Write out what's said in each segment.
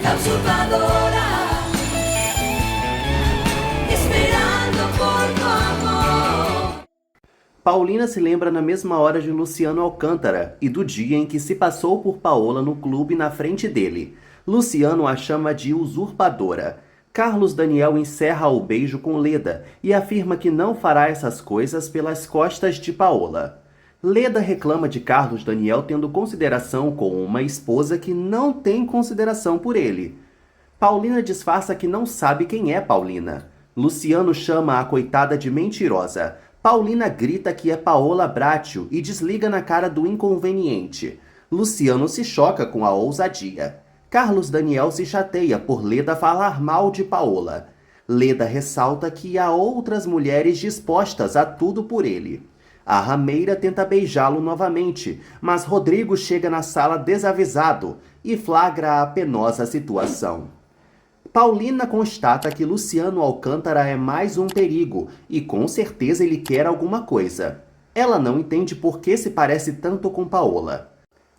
la usurpadora, esperando por tu amor. Paulina se lembra na mesma hora de Luciano Alcântara e do dia em que se passou por Paola no clube na frente dele. Luciano a chama de usurpadora. Carlos Daniel encerra o beijo com Leda e afirma que não fará essas coisas pelas costas de Paola. Leda reclama de Carlos Daniel tendo consideração com uma esposa que não tem consideração por ele. Paulina disfarça que não sabe quem é Paulina. Luciano chama a coitada de mentirosa. Paulina grita que é Paola Bracho e desliga na cara do inconveniente. Luciano se choca com a ousadia. Carlos Daniel se chateia por Leda falar mal de Paola. Leda ressalta que há outras mulheres dispostas a tudo por ele. A rameira tenta beijá-lo novamente, mas Rodrigo chega na sala desavisado e flagra a penosa situação. Paulina constata que Luciano Alcântara é mais um perigo e com certeza ele quer alguma coisa. Ela não entende por que se parece tanto com Paola.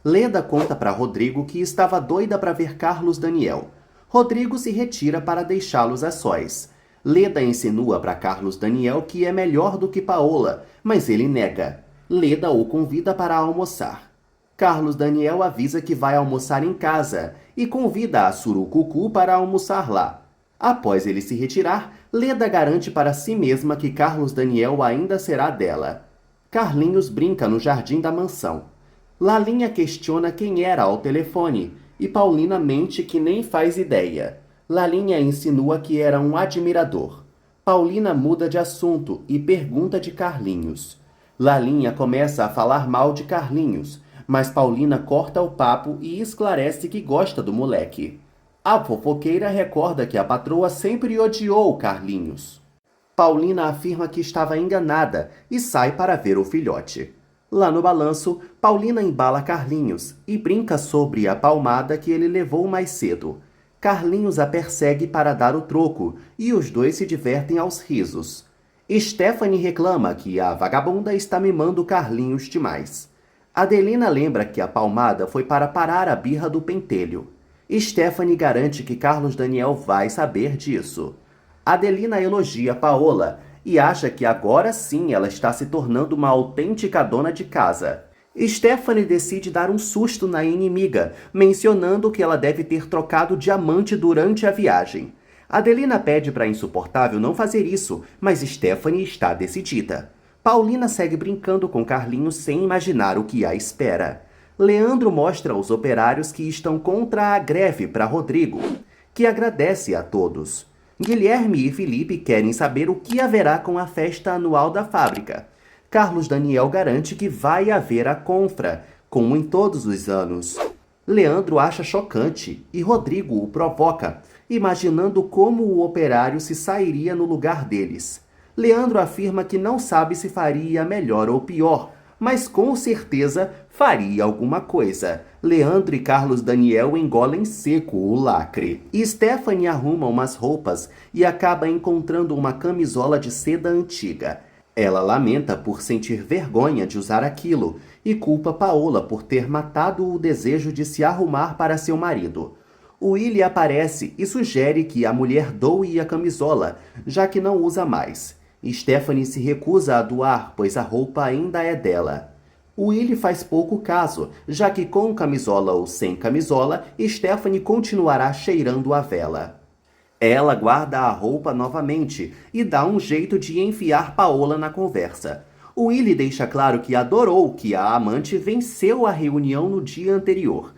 Leda conta para Rodrigo que estava doida para ver Carlos Daniel. Rodrigo se retira para deixá-los a sós. Leda insinua para Carlos Daniel que é melhor do que Paola, mas ele nega. Leda o convida para almoçar. Carlos Daniel avisa que vai almoçar em casa e convida a Surucucu para almoçar lá. Após ele se retirar, Leda garante para si mesma que Carlos Daniel ainda será dela. Carlinhos brinca no jardim da mansão. Lalinha questiona quem era ao telefone e Paulina mente que nem faz ideia. Lalinha insinua que era um admirador. Paulina muda de assunto e pergunta de Carlinhos. Lalinha começa a falar mal de Carlinhos, mas Paulina corta o papo e esclarece que gosta do moleque. A fofoqueira recorda que a patroa sempre odiou Carlinhos. Paulina afirma que estava enganada e sai para ver o filhote. Lá no balanço, Paulina embala Carlinhos e brinca sobre a palmada que ele levou mais cedo. Carlinhos a persegue para dar o troco e os dois se divertem aos risos. Stephanie reclama que a vagabunda está mimando Carlinhos demais. Adelina lembra que a palmada foi para parar a birra do pentelho. Stephanie garante que Carlos Daniel vai saber disso. Adelina elogia Paola e acha que agora sim ela está se tornando uma autêntica dona de casa. Stephanie decide dar um susto na inimiga, mencionando que ela deve ter trocado diamante durante a viagem. Adelina pede para a insuportável não fazer isso, mas Stephanie está decidida. Paulina segue brincando com Carlinhos sem imaginar o que a espera. Leandro mostra aos operários que estão contra a greve para Rodrigo, que agradece a todos. Guilherme e Felipe querem saber o que haverá com a festa anual da fábrica. Carlos Daniel garante que vai haver a confra, como em todos os anos. Leandro acha chocante e Rodrigo o provoca, imaginando como o operário se sairia no lugar deles. Leandro afirma que não sabe se faria melhor ou pior, mas com certeza faria alguma coisa. Leandro e Carlos Daniel engolem seco o lacre. Stephanie arruma umas roupas e acaba encontrando uma camisola de seda antiga. Ela lamenta por sentir vergonha de usar aquilo e culpa Paola por ter matado o desejo de se arrumar para seu marido. Willy aparece e sugere que a mulher doe a camisola, já que não usa mais. Stephanie se recusa a doar, pois a roupa ainda é dela. Willy faz pouco caso, já que com camisola ou sem camisola, Stephanie continuará cheirando a vela. Ela guarda a roupa novamente e dá um jeito de enfiar Paola na conversa. Willy deixa claro que adorou que a amante venceu a reunião no dia anterior.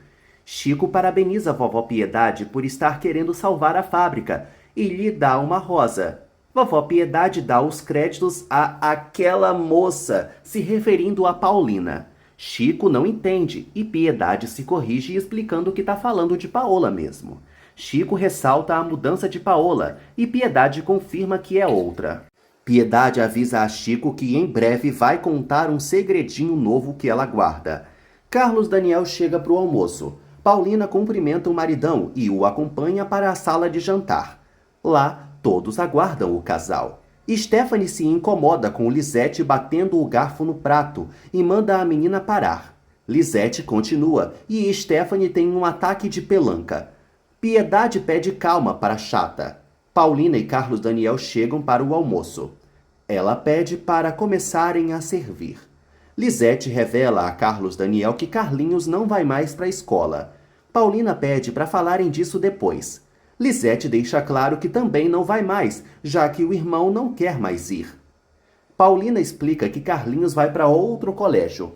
Chico parabeniza a vovó Piedade por estar querendo salvar a fábrica e lhe dá uma rosa. Vovó Piedade dá os créditos a aquela moça, se referindo a Paulina. Chico não entende e Piedade se corrige explicando que está falando de Paola mesmo. Chico ressalta a mudança de Paola e Piedade confirma que é outra. Piedade avisa a Chico que em breve vai contar um segredinho novo que ela guarda. Carlos Daniel chega para o almoço. Paulina cumprimenta o maridão e o acompanha para a sala de jantar. Lá, todos aguardam o casal. Stephanie se incomoda com Lisete batendo o garfo no prato e manda a menina parar. Lisete continua e Stephanie tem um ataque de pelanca. Piedade pede calma para Chata. Paulina e Carlos Daniel chegam para o almoço. Ela pede para começarem a servir. Lisete revela a Carlos Daniel que Carlinhos não vai mais para a escola. Paulina pede para falarem disso depois. Lisete deixa claro que também não vai mais, já que o irmão não quer mais ir. Paulina explica que Carlinhos vai para outro colégio.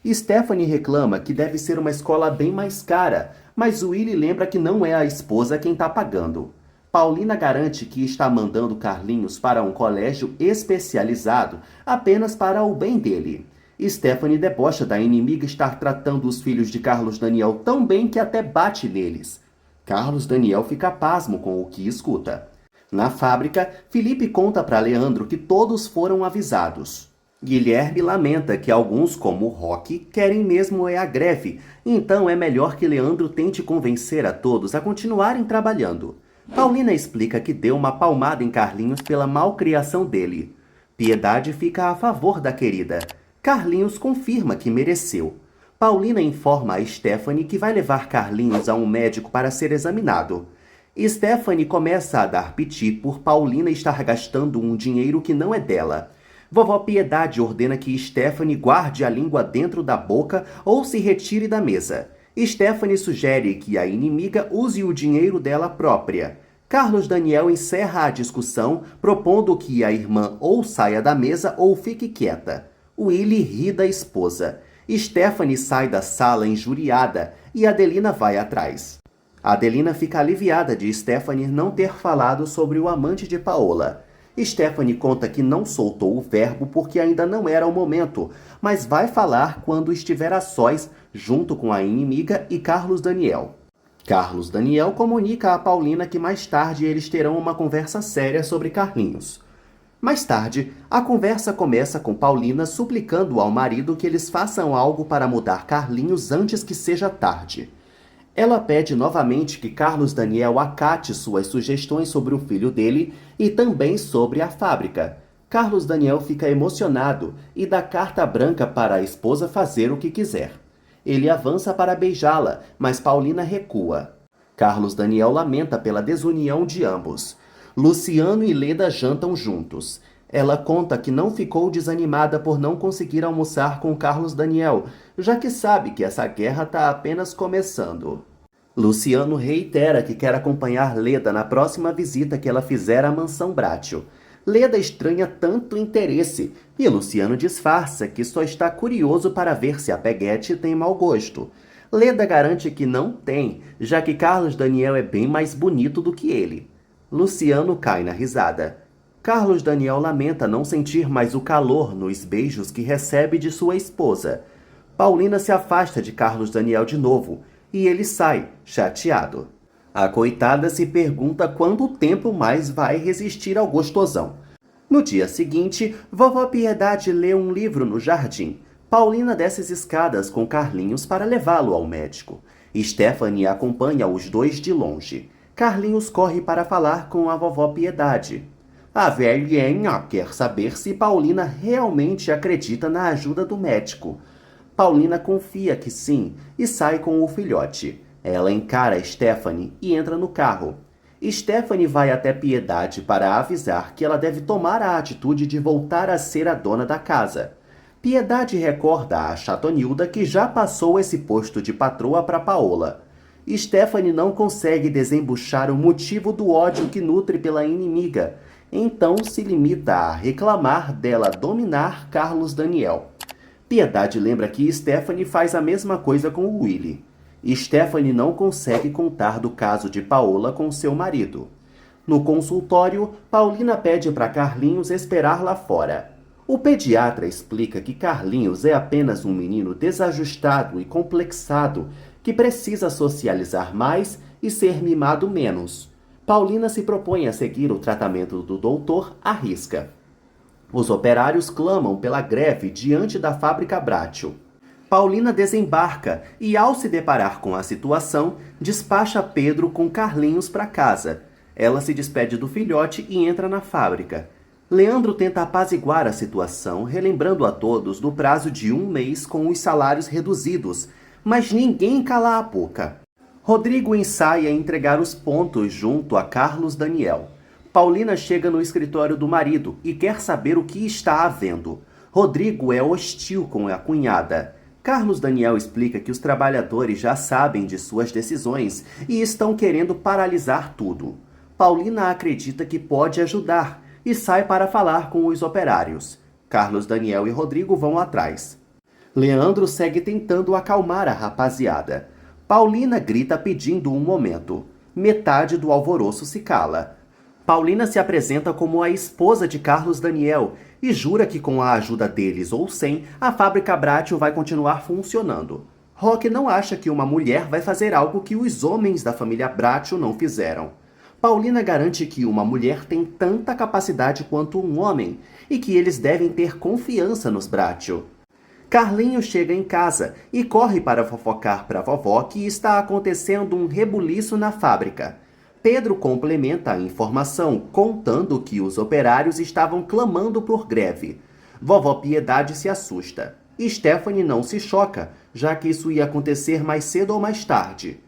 Stephanie reclama que deve ser uma escola bem mais cara, mas Willy lembra que não é a esposa quem está pagando. Paulina garante que está mandando Carlinhos para um colégio especializado apenas para o bem dele. Stephanie debocha da inimiga estar tratando os filhos de Carlos Daniel tão bem que até bate neles. Carlos Daniel fica pasmo com o que escuta. Na fábrica, Felipe conta para Leandro que todos foram avisados. Guilherme lamenta que alguns, como Roque, querem mesmo a greve, então é melhor que Leandro tente convencer a todos a continuarem trabalhando. Paulina explica que deu uma palmada em Carlinhos pela malcriação dele. Piedade fica a favor da querida. Carlinhos confirma que mereceu. Paulina informa a Stephanie que vai levar Carlinhos a um médico para ser examinado. Stephanie começa a dar piti por Paulina estar gastando um dinheiro que não é dela. Vovó Piedade ordena que Stephanie guarde a língua dentro da boca ou se retire da mesa. Stephanie sugere que a inimiga use o dinheiro dela própria. Carlos Daniel encerra a discussão, propondo que a irmã ou saia da mesa ou fique quieta. Willy ri da esposa. Stephanie sai da sala injuriada e Adelina vai atrás. Adelina fica aliviada de Stephanie não ter falado sobre o amante de Paola. Stephanie conta que não soltou o verbo porque ainda não era o momento, mas vai falar quando estiver a sós, junto com a inimiga e Carlos Daniel. Carlos Daniel comunica a Paulina que mais tarde eles terão uma conversa séria sobre Carlinhos. Mais tarde, a conversa começa com Paulina suplicando ao marido que eles façam algo para mudar Carlinhos antes que seja tarde. Ela pede novamente que Carlos Daniel acate suas sugestões sobre o filho dele e também sobre a fábrica. Carlos Daniel fica emocionado e dá carta branca para a esposa fazer o que quiser. Ele avança para beijá-la, mas Paulina recua. Carlos Daniel lamenta pela desunião de ambos. Luciano e Leda jantam juntos. Ela conta que não ficou desanimada por não conseguir almoçar com Carlos Daniel, já que sabe que essa guerra está apenas começando. Luciano reitera que quer acompanhar Leda na próxima visita que ela fizer à mansão Bratio. Leda estranha tanto interesse e Luciano disfarça que só está curioso para ver se a peguete tem mau gosto. Leda garante que não tem, já que Carlos Daniel é bem mais bonito do que ele. Luciano cai na risada. Carlos Daniel lamenta não sentir mais o calor nos beijos que recebe de sua esposa. Paulina se afasta de Carlos Daniel de novo e ele sai, chateado. A coitada se pergunta quanto tempo mais vai resistir ao gostosão. No dia seguinte, vovó Piedade lê um livro no jardim. Paulina desce as escadas com Carlinhos para levá-lo ao médico. Stephanie acompanha os dois de longe. Carlinhos corre para falar com a vovó Piedade. A velhinha quer saber se Paulina realmente acredita na ajuda do médico. Paulina confia que sim e sai com o filhote. Ela encara Stephanie e entra no carro. Stephanie vai até Piedade para avisar que ela deve tomar a atitude de voltar a ser a dona da casa. Piedade recorda a Chatonilda que já passou esse posto de patroa para Paola. Stephanie não consegue desembuchar o motivo do ódio que nutre pela inimiga, então se limita a reclamar dela dominar Carlos Daniel. Piedade lembra que Stephanie faz a mesma coisa com o Willy. Stephanie não consegue contar do caso de Paola com seu marido. No consultório, Paulina pede para Carlinhos esperar lá fora. O pediatra explica que Carlinhos é apenas um menino desajustado e complexado que precisa socializar mais e ser mimado menos. Paulina se propõe a seguir o tratamento do doutor à risca. Os operários clamam pela greve diante da fábrica Bratio. Paulina desembarca e, ao se deparar com a situação, despacha Pedro com Carlinhos para casa. Ela se despede do filhote e entra na fábrica. Leandro tenta apaziguar a situação, relembrando a todos do prazo de 1 mês com os salários reduzidos, mas ninguém cala a boca. Rodrigo ensaia entregar os pontos junto a Carlos Daniel. Paulina chega no escritório do marido e quer saber o que está havendo. Rodrigo é hostil com a cunhada. Carlos Daniel explica que os trabalhadores já sabem de suas decisões e estão querendo paralisar tudo. Paulina acredita que pode ajudar e sai para falar com os operários. Carlos Daniel e Rodrigo vão atrás. Leandro segue tentando acalmar a rapaziada. Paulina grita pedindo um momento. Metade do alvoroço se cala. Paulina se apresenta como a esposa de Carlos Daniel e jura que com a ajuda deles ou sem, a fábrica Bratio vai continuar funcionando. Roque não acha que uma mulher vai fazer algo que os homens da família Bratio não fizeram. Paulina garante que uma mulher tem tanta capacidade quanto um homem e que eles devem ter confiança nos Bratio. Carlinho chega em casa e corre para fofocar para a vovó que está acontecendo um rebuliço na fábrica. Pedro complementa a informação, contando que os operários estavam clamando por greve. Vovó Piedade se assusta. Stephanie não se choca, já que isso ia acontecer mais cedo ou mais tarde.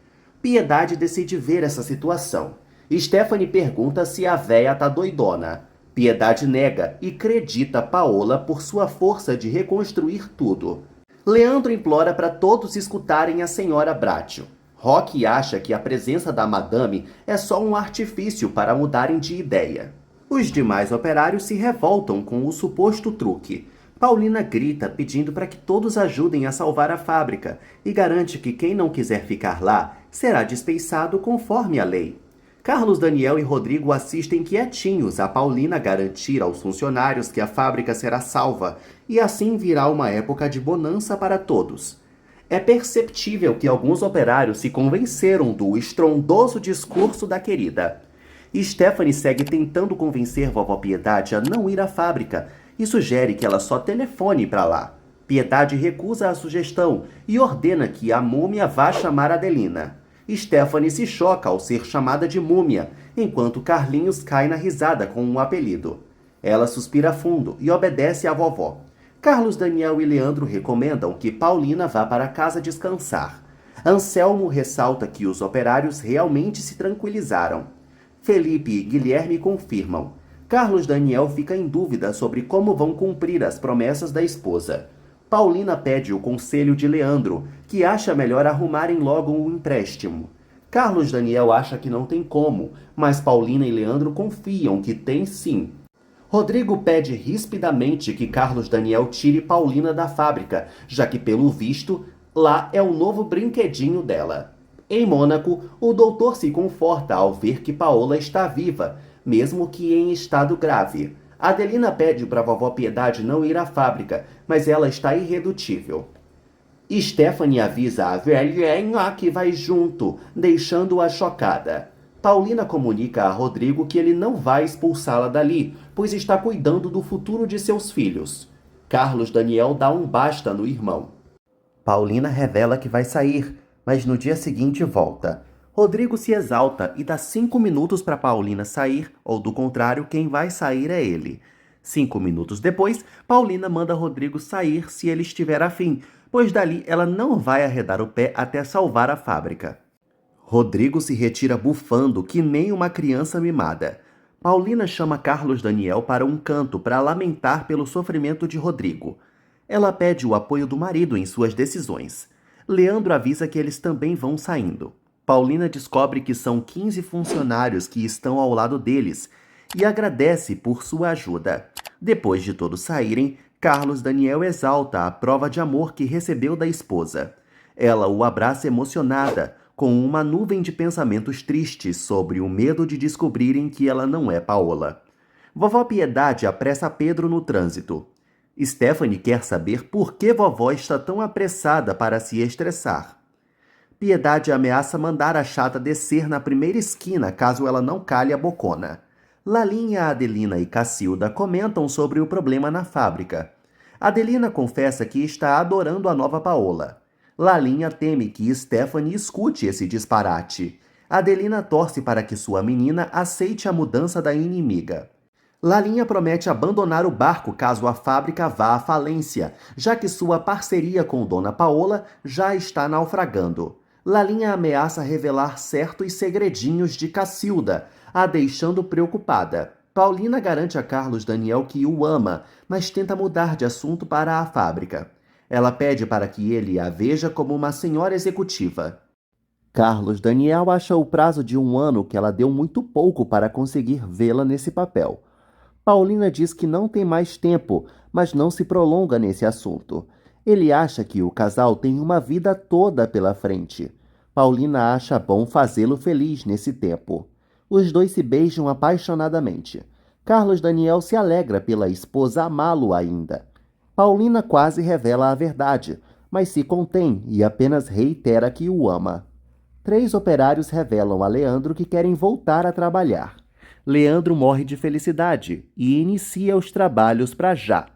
Piedade decide ver essa situação. Stephanie pergunta se a véia tá doidona. Piedade nega e acredita Paola por sua força de reconstruir tudo. Leandro implora para todos escutarem a senhora Bratio. Roque acha que a presença da madame é só um artifício para mudarem de ideia. Os demais operários se revoltam com o suposto truque. Paulina grita pedindo para que todos ajudem a salvar a fábrica e garante que quem não quiser ficar lá será dispensado conforme a lei. Carlos Daniel e Rodrigo assistem quietinhos a Paulina garantir aos funcionários que a fábrica será salva e assim virá uma época de bonança para todos. É perceptível que alguns operários se convenceram do estrondoso discurso da querida. Stephanie segue tentando convencer vovó Piedade a não ir à fábrica e sugere que ela só telefone para lá. Piedade recusa a sugestão e ordena que a múmia vá chamar Adelina. Stephanie se choca ao ser chamada de múmia, enquanto Carlinhos cai na risada com um apelido. Ela suspira fundo e obedece à vovó. Carlos Daniel e Leandro recomendam que Paulina vá para casa descansar. Anselmo ressalta que os operários realmente se tranquilizaram. Felipe e Guilherme confirmam. Carlos Daniel fica em dúvida sobre como vão cumprir as promessas da esposa. Paulina pede o conselho de Leandro, que acha melhor arrumarem logo um empréstimo. Carlos Daniel acha que não tem como, mas Paulina e Leandro confiam que tem sim. Rodrigo pede rispidamente que Carlos Daniel tire Paulina da fábrica, já que, pelo visto, lá é o novo brinquedinho dela. Em Mônaco, o doutor se conforta ao ver que Paola está viva, mesmo que em estado grave. Adelina pede para a vovó Piedade não ir à fábrica, mas ela está irredutível. Stephanie avisa a velhinha que vai junto, deixando-a chocada. Paulina comunica a Rodrigo que ele não vai expulsá-la dali, pois está cuidando do futuro de seus filhos. Carlos Daniel dá um basta no irmão. Paulina revela que vai sair, mas no dia seguinte volta. Rodrigo se exalta e dá 5 minutos para Paulina sair, ou do contrário, quem vai sair é ele. 5 minutos depois, Paulina manda Rodrigo sair se ele estiver afim, pois dali ela não vai arredar o pé até salvar a fábrica. Rodrigo se retira bufando que nem uma criança mimada. Paulina chama Carlos Daniel para um canto para lamentar pelo sofrimento de Rodrigo. Ela pede o apoio do marido em suas decisões. Leandro avisa que eles também vão saindo. Paulina descobre que são 15 funcionários que estão ao lado deles e agradece por sua ajuda. Depois de todos saírem, Carlos Daniel exalta a prova de amor que recebeu da esposa. Ela o abraça emocionada, com uma nuvem de pensamentos tristes sobre o medo de descobrirem que ela não é Paola. Vovó Piedade apressa Pedro no trânsito. Stephanie quer saber por que vovó está tão apressada para se estressar. Piedade ameaça mandar a chata descer na primeira esquina caso ela não calhe a bocona. Lalinha, Adelina e Cacilda comentam sobre o problema na fábrica. Adelina confessa que está adorando a nova Paola. Lalinha teme que Stephanie escute esse disparate. Adelina torce para que sua menina aceite a mudança da inimiga. Lalinha promete abandonar o barco caso a fábrica vá à falência, já que sua parceria com Dona Paola já está naufragando. Lalinha ameaça revelar certos segredinhos de Cacilda, a deixando preocupada. Paulina garante a Carlos Daniel que o ama, mas tenta mudar de assunto para a fábrica. Ela pede para que ele a veja como uma senhora executiva. Carlos Daniel acha o prazo de 1 ano que ela deu muito pouco para conseguir vê-la nesse papel. Paulina diz que não tem mais tempo, mas não se prolonga nesse assunto. Ele acha que o casal tem uma vida toda pela frente. Paulina acha bom fazê-lo feliz nesse tempo. Os dois se beijam apaixonadamente. Carlos Daniel se alegra pela esposa amá-lo ainda. Paulina quase revela a verdade, mas se contém e apenas reitera que o ama. 3 operários revelam a Leandro que querem voltar a trabalhar. Leandro morre de felicidade e inicia os trabalhos para já.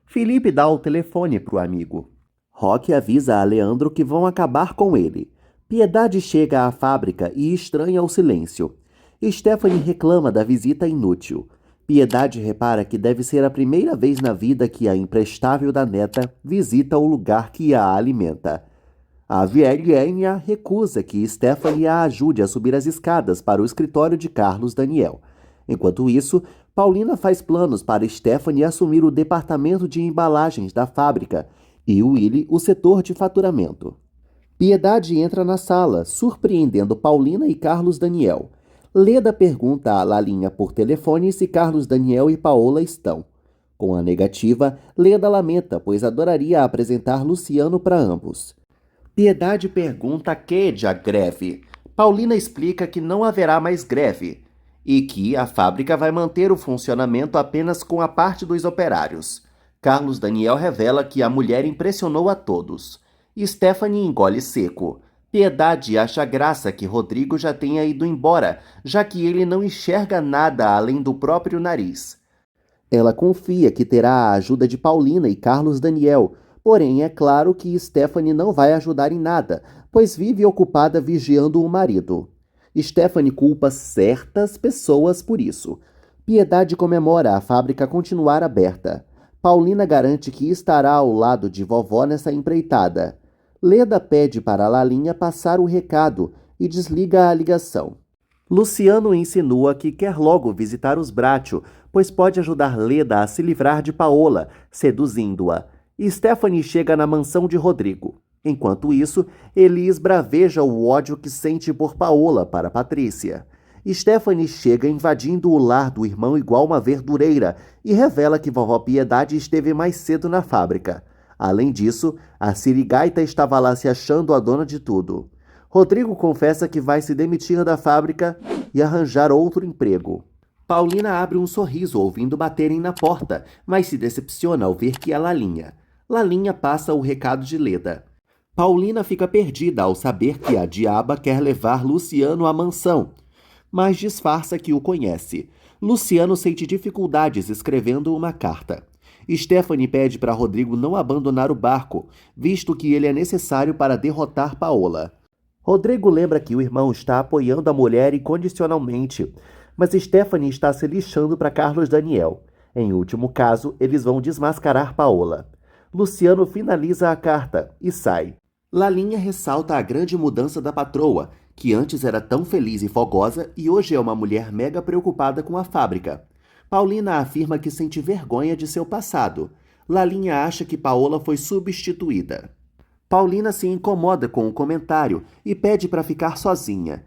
Felipe dá o telefone para o amigo. Roque avisa a Leandro que vão acabar com ele. Piedade chega à fábrica e estranha o silêncio. Stephanie reclama da visita inútil. Piedade repara que deve ser a primeira vez na vida que a imprestável da neta visita o lugar que a alimenta. A velhinha recusa que Stephanie a ajude a subir as escadas para o escritório de Carlos Daniel. Enquanto isso, Paulina faz planos para Stephanie assumir o departamento de embalagens da fábrica e Willy o setor de faturamento. Piedade entra na sala, surpreendendo Paulina e Carlos Daniel. Leda pergunta a Lalinha por telefone se Carlos Daniel e Paola estão. Com a negativa, Leda lamenta, pois adoraria apresentar Luciano para ambos. Piedade pergunta que de a greve. Paulina explica que não haverá mais greve e que a fábrica vai manter o funcionamento apenas com a parte dos operários. Carlos Daniel revela que a mulher impressionou a todos. Stephanie engole seco. Piedade acha graça que Rodrigo já tenha ido embora, já que ele não enxerga nada além do próprio nariz. Ela confia que terá a ajuda de Paulina e Carlos Daniel, porém é claro que Stephanie não vai ajudar em nada, pois vive ocupada vigiando o marido. Stephanie culpa certas pessoas por isso. Piedade comemora a fábrica continuar aberta. Paulina garante que estará ao lado de vovó nessa empreitada. Leda pede para Lalinha passar o recado e desliga a ligação. Luciano insinua que quer logo visitar os Bracho, pois pode ajudar Leda a se livrar de Paola, seduzindo-a. Stephanie chega na mansão de Rodrigo. Enquanto isso, ele esbraveja o ódio que sente por Paola para Patrícia. Stephanie chega invadindo o lar do irmão igual uma verdureira e revela que vovó Piedade esteve mais cedo na fábrica. Além disso, a sirigaita estava lá se achando a dona de tudo. Rodrigo confessa que vai se demitir da fábrica e arranjar outro emprego. Paulina abre um sorriso ouvindo baterem na porta, mas se decepciona ao ver que é Lalinha. Lalinha passa o recado de Leda. Paulina fica perdida ao saber que a diaba quer levar Luciano à mansão, mas disfarça que o conhece. Luciano sente dificuldades escrevendo uma carta. Stephanie pede para Rodrigo não abandonar o barco, visto que ele é necessário para derrotar Paola. Rodrigo lembra que o irmão está apoiando a mulher incondicionalmente, mas Stephanie está se lixando para Carlos Daniel. Em último caso, eles vão desmascarar Paola. Luciano finaliza a carta e sai. Lalinha ressalta a grande mudança da patroa, que antes era tão feliz e fogosa e hoje é uma mulher mega preocupada com a fábrica. Paulina afirma que sente vergonha de seu passado. Lalinha acha que Paola foi substituída. Paulina se incomoda com o comentário e pede para ficar sozinha.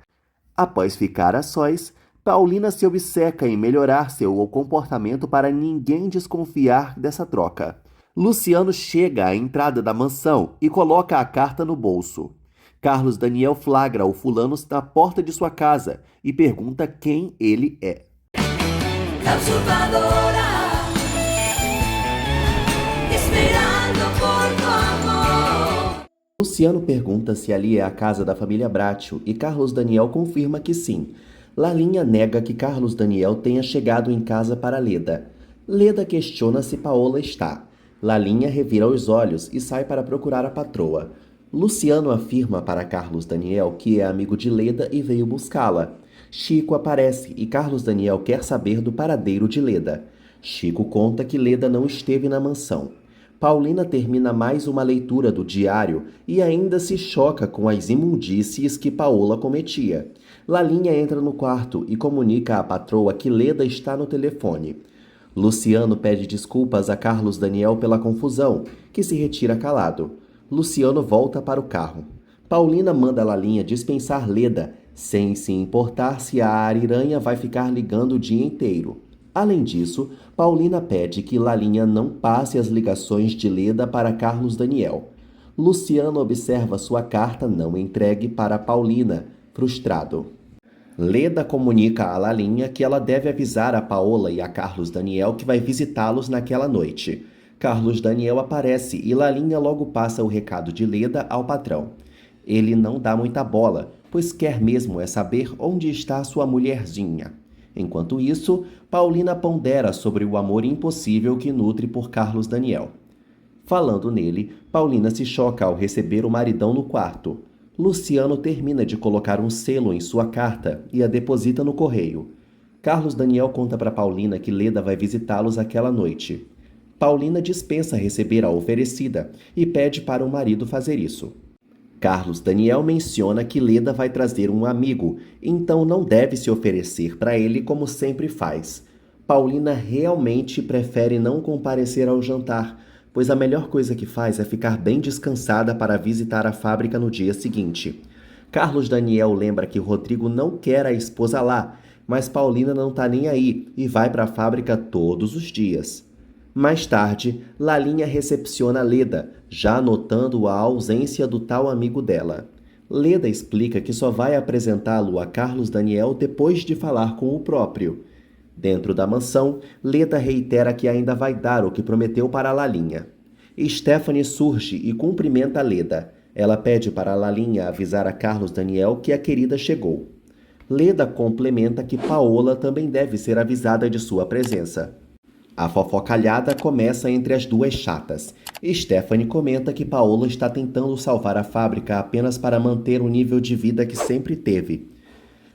Após ficar a sós, Paulina se obceca em melhorar seu comportamento para ninguém desconfiar dessa troca. Luciano chega à entrada da mansão e coloca a carta no bolso. Carlos Daniel flagra o fulano na porta de sua casa e pergunta quem ele é. Usurpadora, esperando por tu amor. Luciano pergunta se ali é a casa da família Bracho e Carlos Daniel confirma que sim. Lalinha nega que Carlos Daniel tenha chegado em casa para Leda. Leda questiona se Paola está. Lalinha revira os olhos e sai para procurar a patroa. Luciano afirma para Carlos Daniel que é amigo de Leda e veio buscá-la. Chico aparece e Carlos Daniel quer saber do paradeiro de Leda. Chico conta que Leda não esteve na mansão. Paulina termina mais uma leitura do diário e ainda se choca com as imundícies que Paola cometia. Lalinha entra no quarto e comunica à patroa que Leda está no telefone. Luciano pede desculpas a Carlos Daniel pela confusão, que se retira calado. Luciano volta para o carro. Paulina manda Lalinha dispensar Leda, sem se importar se a ariranha vai ficar ligando o dia inteiro. Além disso, Paulina pede que Lalinha não passe as ligações de Leda para Carlos Daniel. Luciano observa sua carta não entregue para Paulina, frustrado. Leda comunica a Lalinha que ela deve avisar a Paola e a Carlos Daniel que vai visitá-los naquela noite. Carlos Daniel aparece e Lalinha logo passa o recado de Leda ao patrão. Ele não dá muita bola, pois quer mesmo é saber onde está sua mulherzinha. Enquanto isso, Paulina pondera sobre o amor impossível que nutre por Carlos Daniel. Falando nele, Paulina se choca ao receber o maridão no quarto. Luciano termina de colocar um selo em sua carta e a deposita no correio. Carlos Daniel conta para Paulina que Leda vai visitá-los aquela noite. Paulina dispensa receber a oferecida e pede para o marido fazer isso. Carlos Daniel menciona que Leda vai trazer um amigo, então não deve se oferecer para ele como sempre faz. Paulina realmente prefere não comparecer ao jantar, pois a melhor coisa que faz é ficar bem descansada para visitar a fábrica no dia seguinte. Carlos Daniel lembra que Rodrigo não quer a esposa lá, mas Paulina não tá nem aí e vai para a fábrica todos os dias. Mais tarde, Lalinha recepciona Leda, já notando a ausência do tal amigo dela. Leda explica que só vai apresentá-lo a Carlos Daniel depois de falar com o próprio. Dentro da mansão, Leda reitera que ainda vai dar o que prometeu para Lalinha. Stephanie surge e cumprimenta Leda. Ela pede para Lalinha avisar a Carlos Daniel que a querida chegou. Leda complementa que Paola também deve ser avisada de sua presença. A fofocalhada começa entre as duas chatas. Stephanie comenta que Paola está tentando salvar a fábrica apenas para manter o nível de vida que sempre teve.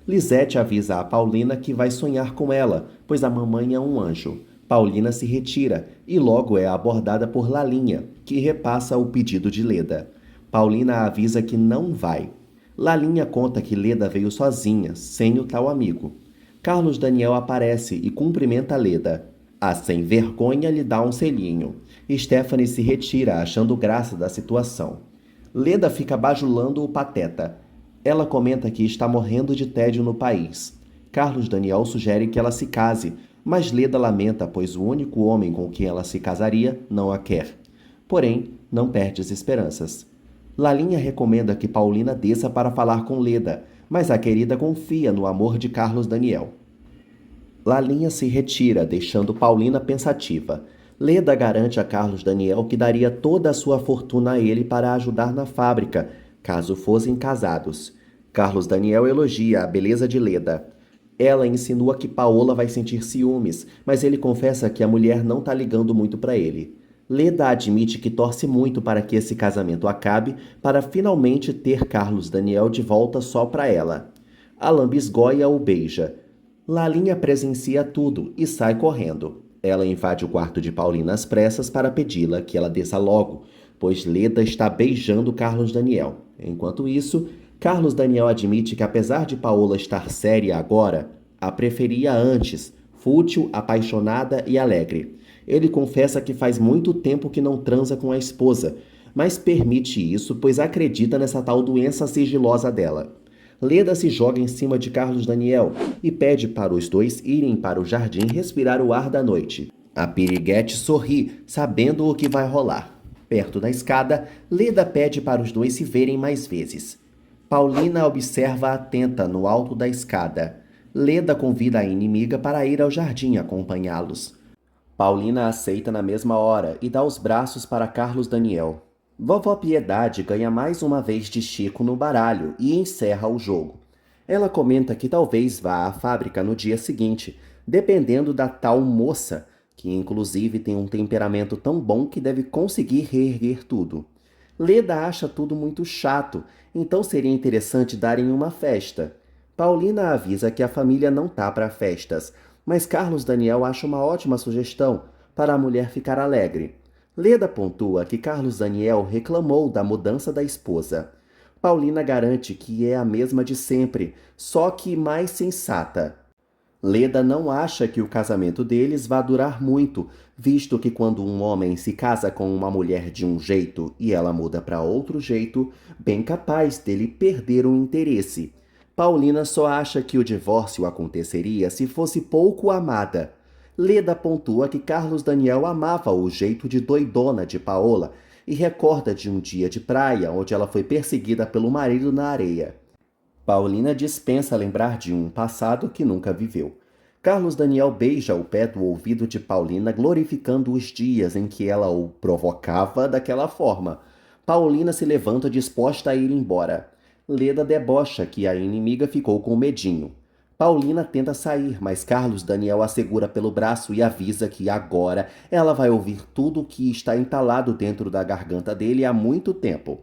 Lisete avisa a Paulina que vai sonhar com ela, pois a mamãe é um anjo. Paulina se retira e logo é abordada por Lalinha, que repassa o pedido de Leda. Paulina avisa que não vai. Lalinha conta que Leda veio sozinha, sem o tal amigo. Carlos Daniel aparece e cumprimenta Leda. A sem vergonha lhe dá um selinho. Stephanie se retira, achando graça da situação. Leda fica bajulando o pateta. Ela comenta que está morrendo de tédio no país. Carlos Daniel sugere que ela se case, mas Leda lamenta, pois o único homem com quem ela se casaria não a quer. Porém, não perde as esperanças. Lalinha recomenda que Paulina desça para falar com Leda, mas a querida confia no amor de Carlos Daniel. Lalinha se retira, deixando Paulina pensativa. Leda garante a Carlos Daniel que daria toda a sua fortuna a ele para ajudar na fábrica, caso fossem casados. Carlos Daniel elogia a beleza de Leda. Ela insinua que Paola vai sentir ciúmes, mas ele confessa que a mulher não tá ligando muito para ele. Leda admite que torce muito para que esse casamento acabe, para finalmente ter Carlos Daniel de volta só para ela. A lambisgoia o beija. Lalinha presencia tudo e sai correndo. Ela invade o quarto de Paulina às pressas para pedi-la que ela desça logo, pois Leda está beijando Carlos Daniel. Enquanto isso, Carlos Daniel admite que apesar de Paola estar séria agora, a preferia antes, fútil, apaixonada e alegre. Ele confessa que faz muito tempo que não transa com a esposa, mas permite isso pois acredita nessa tal doença sigilosa dela. Leda se joga em cima de Carlos Daniel e pede para os dois irem para o jardim respirar o ar da noite. A piriguete sorri, sabendo o que vai rolar. Perto da escada, Leda pede para os dois se verem mais vezes. Paulina observa atenta no alto da escada. Leda convida a inimiga para ir ao jardim acompanhá-los. Paulina aceita na mesma hora e dá os braços para Carlos Daniel. Vovó Piedade ganha mais uma vez de Chico no baralho e encerra o jogo. Ela comenta que talvez vá à fábrica no dia seguinte, dependendo da tal moça, que inclusive tem um temperamento tão bom que deve conseguir reerguer tudo. Leda acha tudo muito chato, então seria interessante darem uma festa. Paulina avisa que a família não tá para festas, mas Carlos Daniel acha uma ótima sugestão para a mulher ficar alegre. Leda pontua que Carlos Daniel reclamou da mudança da esposa. Paulina garante que é a mesma de sempre, só que mais sensata. Leda não acha que o casamento deles vá durar muito, visto que quando um homem se casa com uma mulher de um jeito e ela muda para outro jeito, bem capaz dele perder o interesse. Paulina só acha que o divórcio aconteceria se fosse pouco amada. Leda pontua que Carlos Daniel amava o jeito de doidona de Paola e recorda de um dia de praia onde ela foi perseguida pelo marido na areia. Paulina dispensa lembrar de um passado que nunca viveu. Carlos Daniel beija o pé do ouvido de Paulina, glorificando os dias em que ela o provocava daquela forma. Paulina se levanta disposta a ir embora. Leda debocha que a inimiga ficou com medinho. Paulina tenta sair, mas Carlos Daniel a segura pelo braço e avisa que agora ela vai ouvir tudo o que está entalado dentro da garganta dele há muito tempo.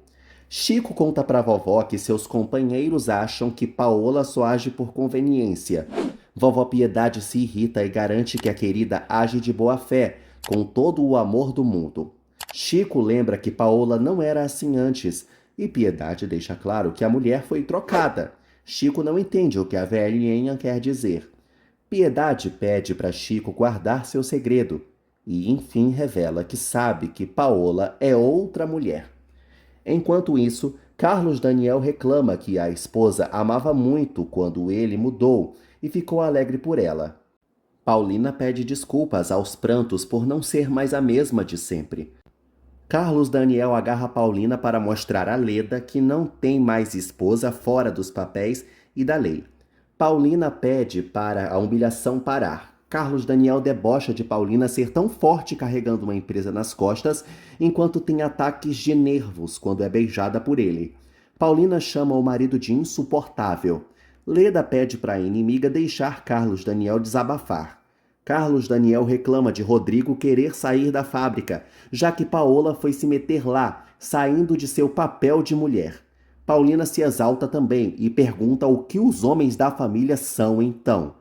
Chico conta pra vovó que seus companheiros acham que Paola só age por conveniência. Vovó Piedade se irrita e garante que a querida age de boa fé, com todo o amor do mundo. Chico lembra que Paola não era assim antes, e Piedade deixa claro que a mulher foi trocada. Chico não entende o que a velhinha quer dizer. Piedade pede para Chico guardar seu segredo, e enfim revela que sabe que Paola é outra mulher. Enquanto isso, Carlos Daniel reclama que a esposa amava muito quando ele mudou e ficou alegre por ela. Paulina pede desculpas aos prantos por não ser mais a mesma de sempre. Carlos Daniel agarra Paulina para mostrar a Leda que não tem mais esposa fora dos papéis e da lei. Paulina pede para a humilhação parar. Carlos Daniel debocha de Paulina ser tão forte carregando uma empresa nas costas, enquanto tem ataques de nervos quando é beijada por ele. Paulina chama o marido de insuportável. Leda pede para a inimiga deixar Carlos Daniel desabafar. Carlos Daniel reclama de Rodrigo querer sair da fábrica, já que Paola foi se meter lá, saindo de seu papel de mulher. Paulina se exalta também e pergunta o que os homens da família são então.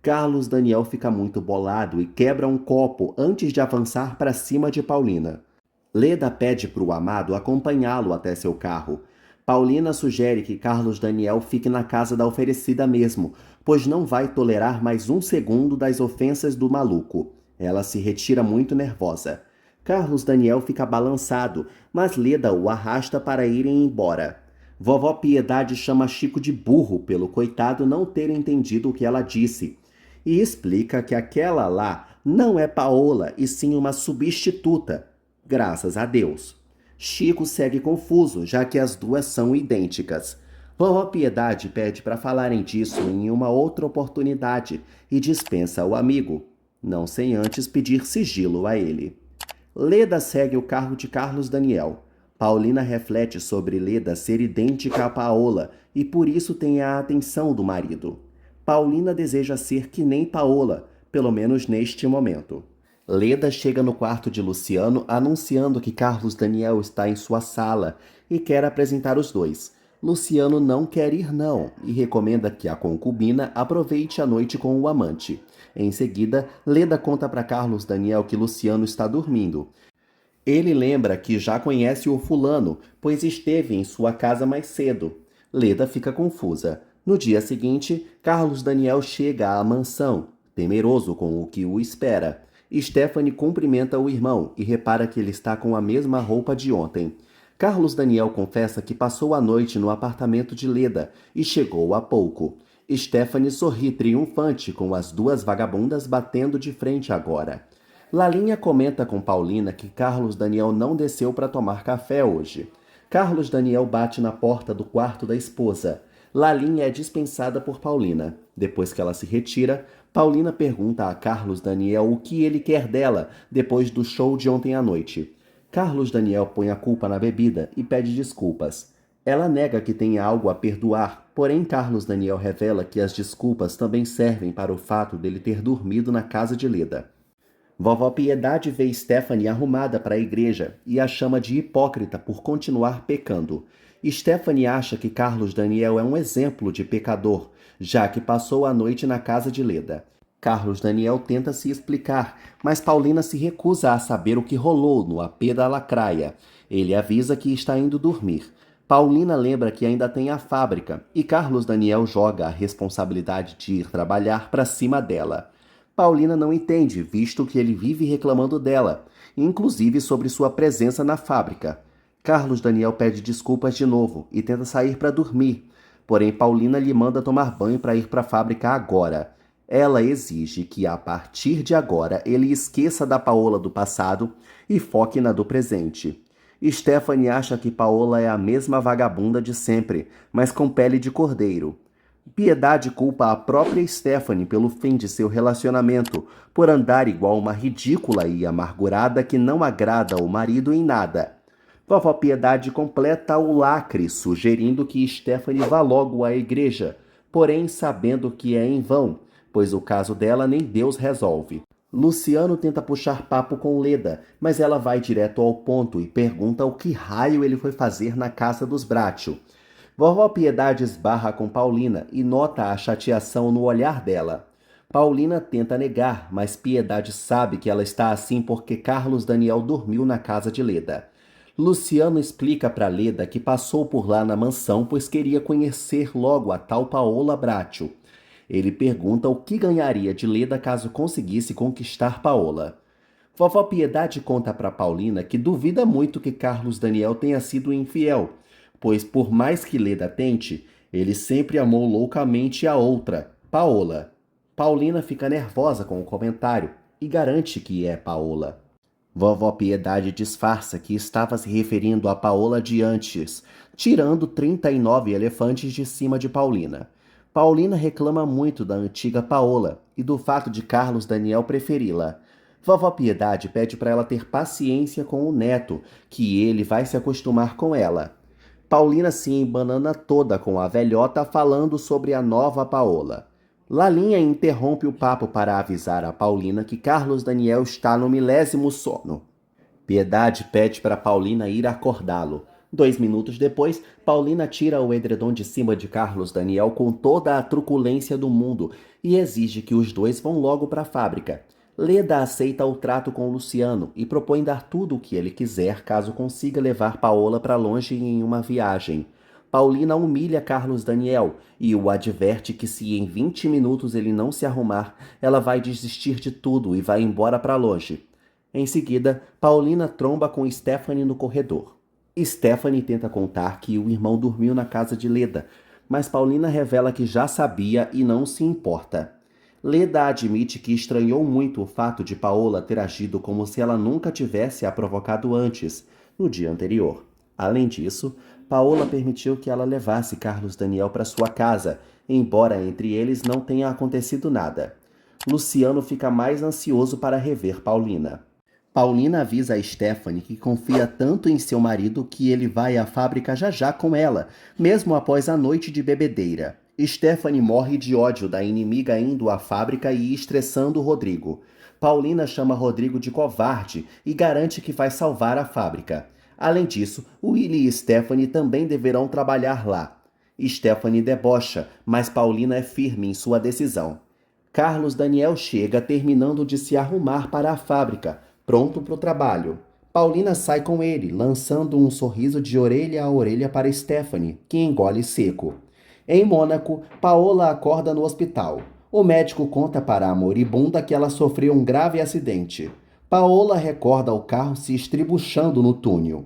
Carlos Daniel fica muito bolado e quebra um copo antes de avançar para cima de Paulina. Leda pede para o amado acompanhá-lo até seu carro. Paulina sugere que Carlos Daniel fique na casa da oferecida mesmo, pois não vai tolerar mais um segundo das ofensas do maluco. Ela se retira muito nervosa. Carlos Daniel fica balançado, mas Leda o arrasta para irem embora. Vovó Piedade chama Chico de burro pelo coitado não ter entendido o que ela disse e explica que aquela lá não é Paola e sim uma substituta. Graças a Deus. Chico segue confuso, já que as duas são idênticas. Vovó Piedade pede para falarem disso em uma outra oportunidade e dispensa o amigo, não sem antes pedir sigilo a ele. Leda segue o carro de Carlos Daniel. Paulina reflete sobre Leda ser idêntica a Paola e por isso tem a atenção do marido. Paulina deseja ser que nem Paola, pelo menos neste momento. Leda chega no quarto de Luciano anunciando que Carlos Daniel está em sua sala e quer apresentar os dois. Luciano não quer ir não e recomenda que a concubina aproveite a noite com o amante. Em seguida, Leda conta para Carlos Daniel que Luciano está dormindo. Ele lembra que já conhece o fulano, pois esteve em sua casa mais cedo. Leda fica confusa. No dia seguinte, Carlos Daniel chega à mansão, temeroso com o que o espera. Stephanie cumprimenta o irmão e repara que ele está com a mesma roupa de ontem. Carlos Daniel confessa que passou a noite no apartamento de Leda e chegou há pouco. Stephanie sorri triunfante com as duas vagabundas batendo de frente agora. Lalinha comenta com Paulina que Carlos Daniel não desceu para tomar café hoje. Carlos Daniel bate na porta do quarto da esposa. Lalinha é dispensada por Paulina. Depois que ela se retira, Paulina pergunta a Carlos Daniel o que ele quer dela depois do show de ontem à noite. Carlos Daniel põe a culpa na bebida e pede desculpas. Ela nega que tenha algo a perdoar, porém Carlos Daniel revela que as desculpas também servem para o fato dele ter dormido na casa de Leda. Vovó Piedade vê Stephanie arrumada para a igreja e a chama de hipócrita por continuar pecando. Stephanie acha que Carlos Daniel é um exemplo de pecador, já que passou a noite na casa de Leda. Carlos Daniel tenta se explicar, mas Paulina se recusa a saber o que rolou no AP da Lacraia. Ele avisa que está indo dormir. Paulina lembra que ainda tem a fábrica e Carlos Daniel joga a responsabilidade de ir trabalhar para cima dela. Paulina não entende, visto que ele vive reclamando dela, inclusive sobre sua presença na fábrica. Carlos Daniel pede desculpas de novo e tenta sair para dormir, porém Paulina lhe manda tomar banho para ir para a fábrica agora. Ela exige que, a partir de agora, ele esqueça da Paola do passado e foque na do presente. Stephanie acha que Paola é a mesma vagabunda de sempre, mas com pele de cordeiro. Piedade culpa a própria Stephanie pelo fim de seu relacionamento, por andar igual uma ridícula e amargurada que não agrada ao marido em nada. Vovó Piedade completa o lacre, sugerindo que Stephanie vá logo à igreja, porém sabendo que é em vão, pois o caso dela nem Deus resolve. Luciano tenta puxar papo com Leda, mas ela vai direto ao ponto e pergunta o que raio ele foi fazer na casa dos Bracho. Vovó Piedade esbarra com Paulina e nota a chateação no olhar dela. Paulina tenta negar, mas Piedade sabe que ela está assim porque Carlos Daniel dormiu na casa de Leda. Luciano explica para Leda que passou por lá na mansão pois queria conhecer logo a tal Paola Bracho. Ele pergunta o que ganharia de Leda caso conseguisse conquistar Paola. Vovó Piedade conta para Paulina que duvida muito que Carlos Daniel tenha sido infiel, pois por mais que Leda tente, ele sempre amou loucamente a outra, Paola. Paulina fica nervosa com o comentário e garante que é Paola. Vovó Piedade disfarça que estava se referindo a Paola de antes, tirando 39 elefantes de cima de Paulina. Paulina reclama muito da antiga Paola e do fato de Carlos Daniel preferi-la. Vovó Piedade pede para ela ter paciência com o neto, que ele vai se acostumar com ela. Paulina se embanana toda com a velhota falando sobre a nova Paola. Lalinha interrompe o papo para avisar a Paulina que Carlos Daniel está no 10º sono. Piedade pede para Paulina ir acordá-lo. 2 minutos depois, Paulina tira o edredom de cima de Carlos Daniel com toda a truculência do mundo e exige que os dois vão logo para a fábrica. Leda aceita o trato com Luciano e propõe dar tudo o que ele quiser caso consiga levar Paola para longe em uma viagem. Paulina humilha Carlos Daniel e o adverte que se em 20 minutos ele não se arrumar, ela vai desistir de tudo e vai embora para longe. Em seguida, Paulina tromba com Stephanie no corredor. Stephanie tenta contar que o irmão dormiu na casa de Leda, mas Paulina revela que já sabia e não se importa. Leda admite que estranhou muito o fato de Paola ter agido como se ela nunca tivesse a provocado antes, no dia anterior. Além disso, Paola permitiu que ela levasse Carlos Daniel para sua casa, embora entre eles não tenha acontecido nada. Luciano fica mais ansioso para rever Paulina. Paulina avisa a Stephanie que confia tanto em seu marido que ele vai à fábrica já já com ela, mesmo após a noite de bebedeira. Stephanie morre de ódio da inimiga indo à fábrica e estressando Rodrigo. Paulina chama Rodrigo de covarde e garante que vai salvar a fábrica. Além disso, Willy e Stephanie também deverão trabalhar lá. Stephanie debocha, mas Paulina é firme em sua decisão. Carlos Daniel chega terminando de se arrumar para a fábrica, pronto para o trabalho. Paulina sai com ele, lançando um sorriso de orelha a orelha para Stephanie, que engole seco. Em Mônaco, Paola acorda no hospital. O médico conta para a moribunda que ela sofreu um grave acidente. Paola recorda o carro se estribuchando no túnel.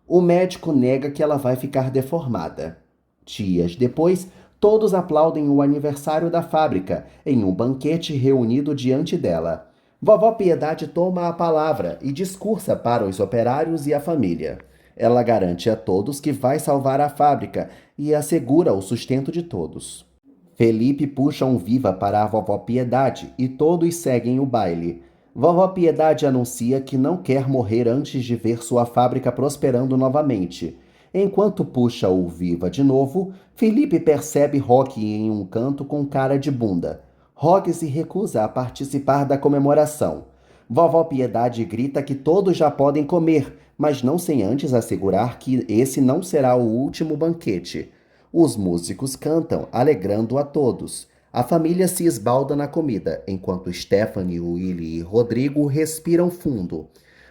O médico nega que ela vai ficar deformada. Dias depois, todos aplaudem o aniversário da fábrica, em um banquete reunido diante dela. Vovó Piedade toma a palavra e discursa para os operários e a família. Ela garante a todos que vai salvar a fábrica e assegura o sustento de todos. Felipe puxa um viva para a Vovó Piedade e todos seguem o baile. Vovó Piedade anuncia que não quer morrer antes de ver sua fábrica prosperando novamente. Enquanto puxa o viva de novo, Felipe percebe Roque em um canto com cara de bunda. Roque se recusa a participar da comemoração. Vovó Piedade grita que todos já podem comer, mas não sem antes assegurar que esse não será o último banquete. Os músicos cantam, alegrando a todos. A família se esbalda na comida, enquanto Stephanie, Willy e Rodrigo respiram fundo.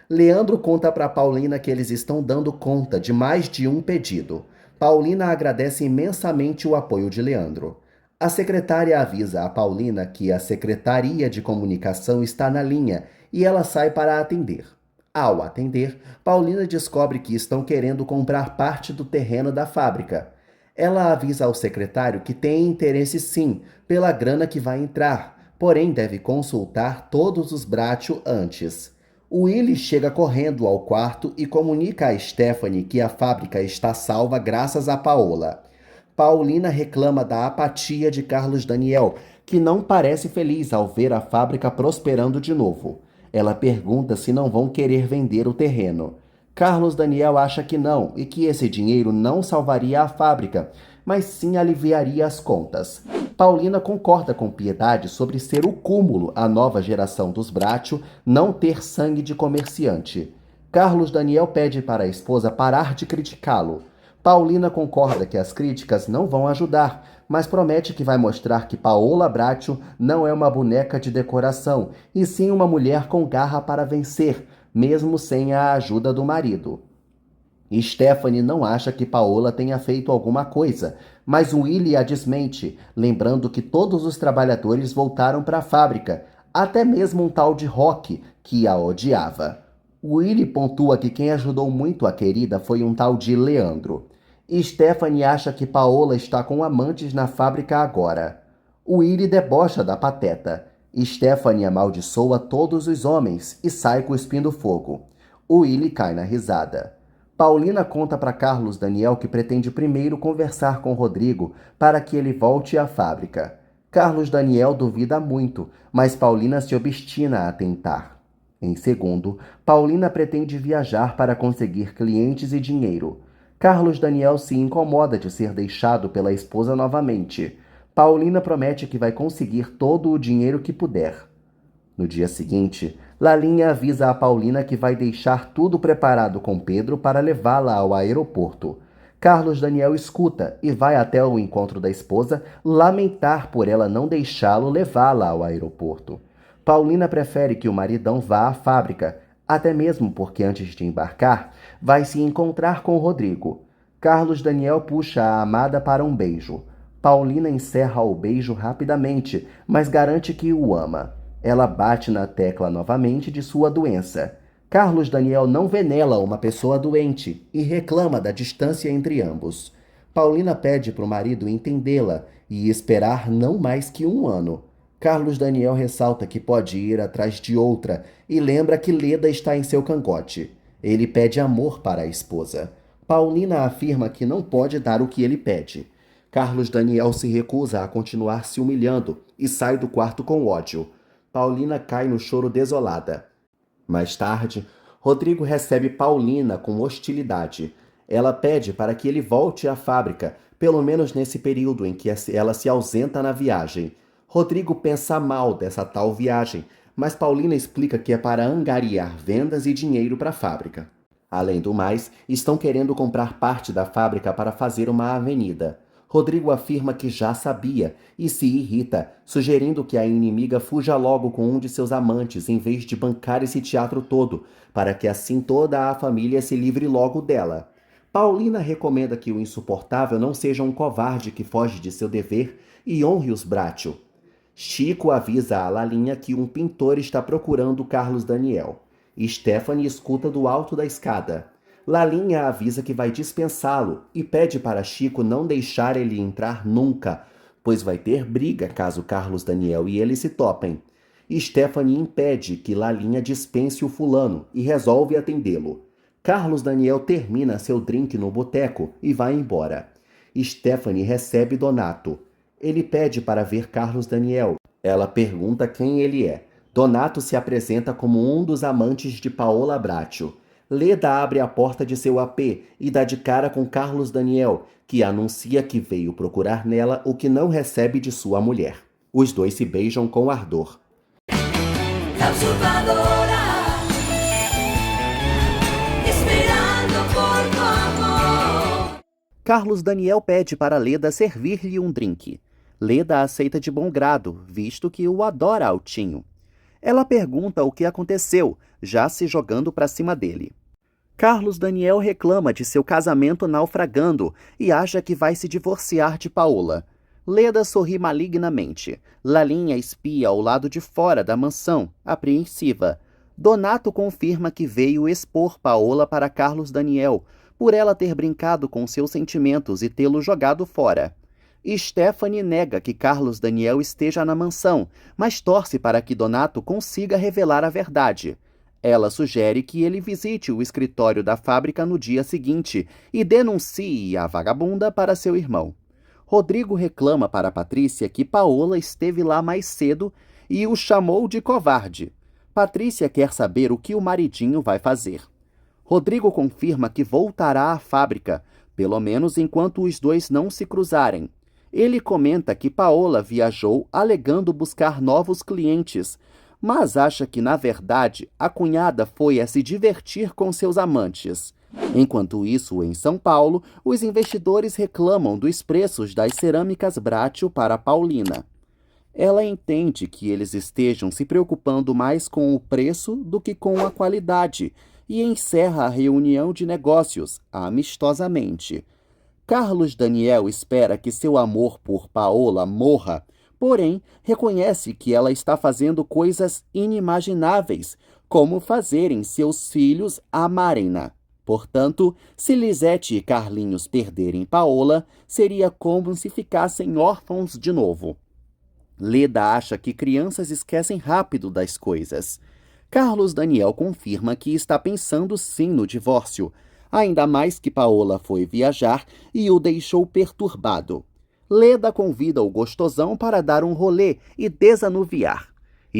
Leandro conta para Paulina que eles estão dando conta de mais de um pedido. Paulina agradece imensamente o apoio de Leandro. A secretária avisa a Paulina que a Secretaria de Comunicação está na linha e ela sai para atender. Ao atender, Paulina descobre que estão querendo comprar parte do terreno da fábrica. Ela avisa ao secretário que tem interesse sim, pela grana que vai entrar, porém deve consultar todos os Bracho antes. Willy chega correndo ao quarto e comunica a Stephanie que a fábrica está salva graças a Paola. Paulina reclama da apatia de Carlos Daniel, que não parece feliz ao ver a fábrica prosperando de novo. Ela pergunta se não vão querer vender o terreno. Carlos Daniel acha que não e que esse dinheiro não salvaria a fábrica, mas sim aliviaria as contas. Paulina concorda com Piedade sobre ser o cúmulo a nova geração dos Bracho não ter sangue de comerciante. Carlos Daniel pede para a esposa parar de criticá-lo. Paulina concorda que as críticas não vão ajudar, mas promete que vai mostrar que Paola Bracho não é uma boneca de decoração, e sim uma mulher com garra para vencer, mesmo sem a ajuda do marido. Stephanie não acha que Paola tenha feito alguma coisa, mas Willy a desmente, lembrando que todos os trabalhadores voltaram para a fábrica, até mesmo um tal de Roque, que a odiava. Willy pontua que quem ajudou muito a querida foi um tal de Leandro. Stephanie acha que Paola está com amantes na fábrica agora. Willy debocha da pateta. Stephanie amaldiçoa todos os homens e sai cuspindo fogo. Willy cai na risada. Paulina conta para Carlos Daniel que pretende primeiro conversar com Rodrigo para que ele volte à fábrica. Carlos Daniel duvida muito, mas Paulina se obstina a tentar. Em segundo, Paulina pretende viajar para conseguir clientes e dinheiro. Carlos Daniel se incomoda de ser deixado pela esposa novamente. Paulina promete que vai conseguir todo o dinheiro que puder. No dia seguinte, Lalinha avisa a Paulina que vai deixar tudo preparado com Pedro para levá-la ao aeroporto. Carlos Daniel escuta e vai até o encontro da esposa lamentar por ela não deixá-lo levá-la ao aeroporto. Paulina prefere que o maridão vá à fábrica, até mesmo porque antes de embarcar, vai se encontrar com Rodrigo. Carlos Daniel puxa a amada para um beijo. Paulina encerra o beijo rapidamente, mas garante que o ama. Ela bate na tecla novamente de sua doença. Carlos Daniel não vê nela uma pessoa doente e reclama da distância entre ambos. Paulina pede para o marido entendê-la e esperar não mais que 1 ano. Carlos Daniel ressalta que pode ir atrás de outra e lembra que Leda está em seu cangote. Ele pede amor para a esposa. Paulina afirma que não pode dar o que ele pede. Carlos Daniel se recusa a continuar se humilhando e sai do quarto com ódio. Paulina cai no choro desolada. Mais tarde, Rodrigo recebe Paulina com hostilidade. Ela pede para que ele volte à fábrica, pelo menos nesse período em que ela se ausenta na viagem. Rodrigo pensa mal dessa tal viagem, mas Paulina explica que é para angariar vendas e dinheiro para a fábrica. Além do mais, estão querendo comprar parte da fábrica para fazer uma avenida. Rodrigo afirma que já sabia e se irrita, sugerindo que a inimiga fuja logo com um de seus amantes em vez de bancar esse teatro todo, para que assim toda a família se livre logo dela. Paulina recomenda que o insuportável não seja um covarde que foge de seu dever e honre os Bracho. Chico avisa a Lalinha que um pintor está procurando Carlos Daniel. Stephanie escuta do alto da escada. Lalinha avisa que vai dispensá-lo e pede para Chico não deixar ele entrar nunca, pois vai ter briga caso Carlos Daniel e ele se topem. Stephanie impede que Lalinha dispense o fulano e resolve atendê-lo. Carlos Daniel termina seu drink no boteco e vai embora. Stephanie recebe Donato. Ele pede para ver Carlos Daniel. Ela pergunta quem ele é. Donato se apresenta como um dos amantes de Paola Bracho. Leda abre a porta de seu AP e dá de cara com Carlos Daniel, que anuncia que veio procurar nela o que não recebe de sua mulher. Os dois se beijam com ardor. La usurpadora, esperando por tu amor. Carlos Daniel pede para Leda servir-lhe um drink. Leda aceita de bom grado, visto que o adora altinho. Ela pergunta o que aconteceu, já se jogando para cima dele. Carlos Daniel reclama de seu casamento naufragando e acha que vai se divorciar de Paola. Leda sorri malignamente. Lalinha espia ao lado de fora da mansão, apreensiva. Donato confirma que veio expor Paola para Carlos Daniel, por ela ter brincado com seus sentimentos e tê-lo jogado fora. Stephanie nega que Carlos Daniel esteja na mansão, mas torce para que Donato consiga revelar a verdade. Ela sugere que ele visite o escritório da fábrica no dia seguinte e denuncie a vagabunda para seu irmão. Rodrigo reclama para Patrícia que Paola esteve lá mais cedo e o chamou de covarde. Patrícia quer saber o que o maridinho vai fazer. Rodrigo confirma que voltará à fábrica, pelo menos enquanto os dois não se cruzarem. Ele comenta que Paola viajou alegando buscar novos clientes, mas acha que, na verdade, a cunhada foi a se divertir com seus amantes. Enquanto isso, em São Paulo, os investidores reclamam dos preços das cerâmicas Bratio para Paulina. Ela entende que eles estejam se preocupando mais com o preço do que com a qualidade e encerra a reunião de negócios, amistosamente. Carlos Daniel espera que seu amor por Paola morra, porém reconhece que ela está fazendo coisas inimagináveis, como fazerem seus filhos amarem-na. Portanto, se Lisete e Carlinhos perderem Paola, seria como se ficassem órfãos de novo. Leda acha que crianças esquecem rápido das coisas. Carlos Daniel confirma que está pensando sim no divórcio, ainda mais que Paola foi viajar e o deixou perturbado. Leda convida o gostosão para dar um rolê e desanuviar.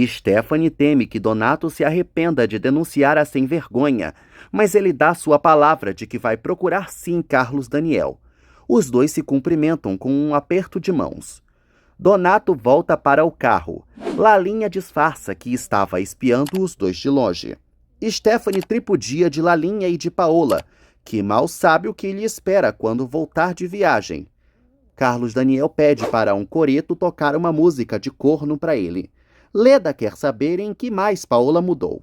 Stephanie teme que Donato se arrependa de denunciar a sem-vergonha, mas ele dá sua palavra de que vai procurar sim Carlos Daniel. Os dois se cumprimentam com um aperto de mãos. Donato volta para o carro. Lalinha disfarça que estava espiando os dois de longe. Stephanie tripudia de Lalinha e de Paola, que mal sabe o que lhe espera quando voltar de viagem. Carlos Daniel pede para um coreto tocar uma música de corno para ele. Leda quer saber em que mais Paola mudou.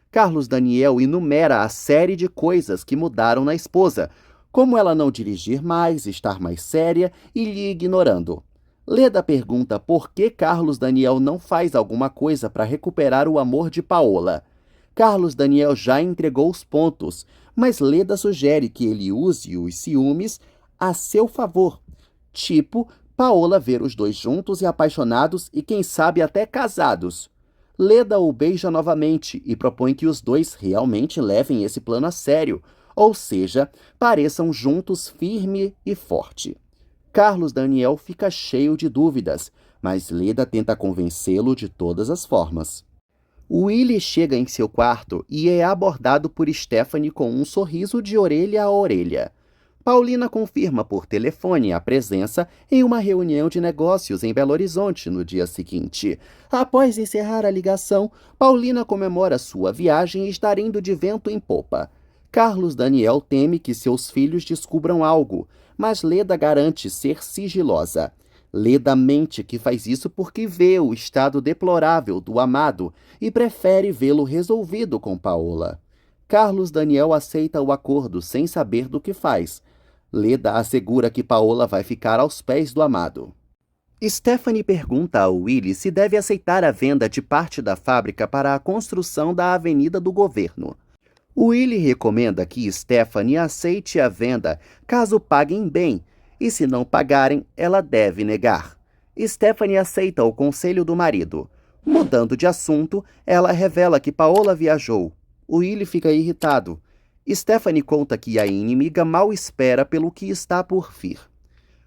Carlos Daniel enumera a série de coisas que mudaram na esposa, como ela não dirigir mais, estar mais séria e lhe ignorando. Leda pergunta por que Carlos Daniel não faz alguma coisa para recuperar o amor de Paola. Carlos Daniel já entregou os pontos, mas Leda sugere que ele use os ciúmes a seu favor. Tipo, Paola ver os dois juntos e apaixonados e quem sabe até casados. Leda o beija novamente e propõe que os dois realmente levem esse plano a sério, ou seja, pareçam juntos firme e forte. Carlos Daniel fica cheio de dúvidas, mas Leda tenta convencê-lo de todas as formas. Willy chega em seu quarto e é abordado por Stephanie com um sorriso de orelha a orelha. Paulina confirma por telefone a presença em uma reunião de negócios em Belo Horizonte no dia seguinte. Após encerrar a ligação, Paulina comemora sua viagem e estar indo de vento em popa. Carlos Daniel teme que seus filhos descubram algo, mas Leda garante ser sigilosa. Leda mente que faz isso porque vê o estado deplorável do amado e prefere vê-lo resolvido com Paola. Carlos Daniel aceita o acordo sem saber do que faz. Leda assegura que Paola vai ficar aos pés do amado. Stephanie pergunta a Willy se deve aceitar a venda de parte da fábrica para a construção da Avenida do Governo. Willy recomenda que Stephanie aceite a venda caso paguem bem, e se não pagarem, ela deve negar. Stephanie aceita o conselho do marido. Mudando de assunto, ela revela que Paola viajou. Willy fica irritado. Stephanie conta que a inimiga mal espera pelo que está por vir.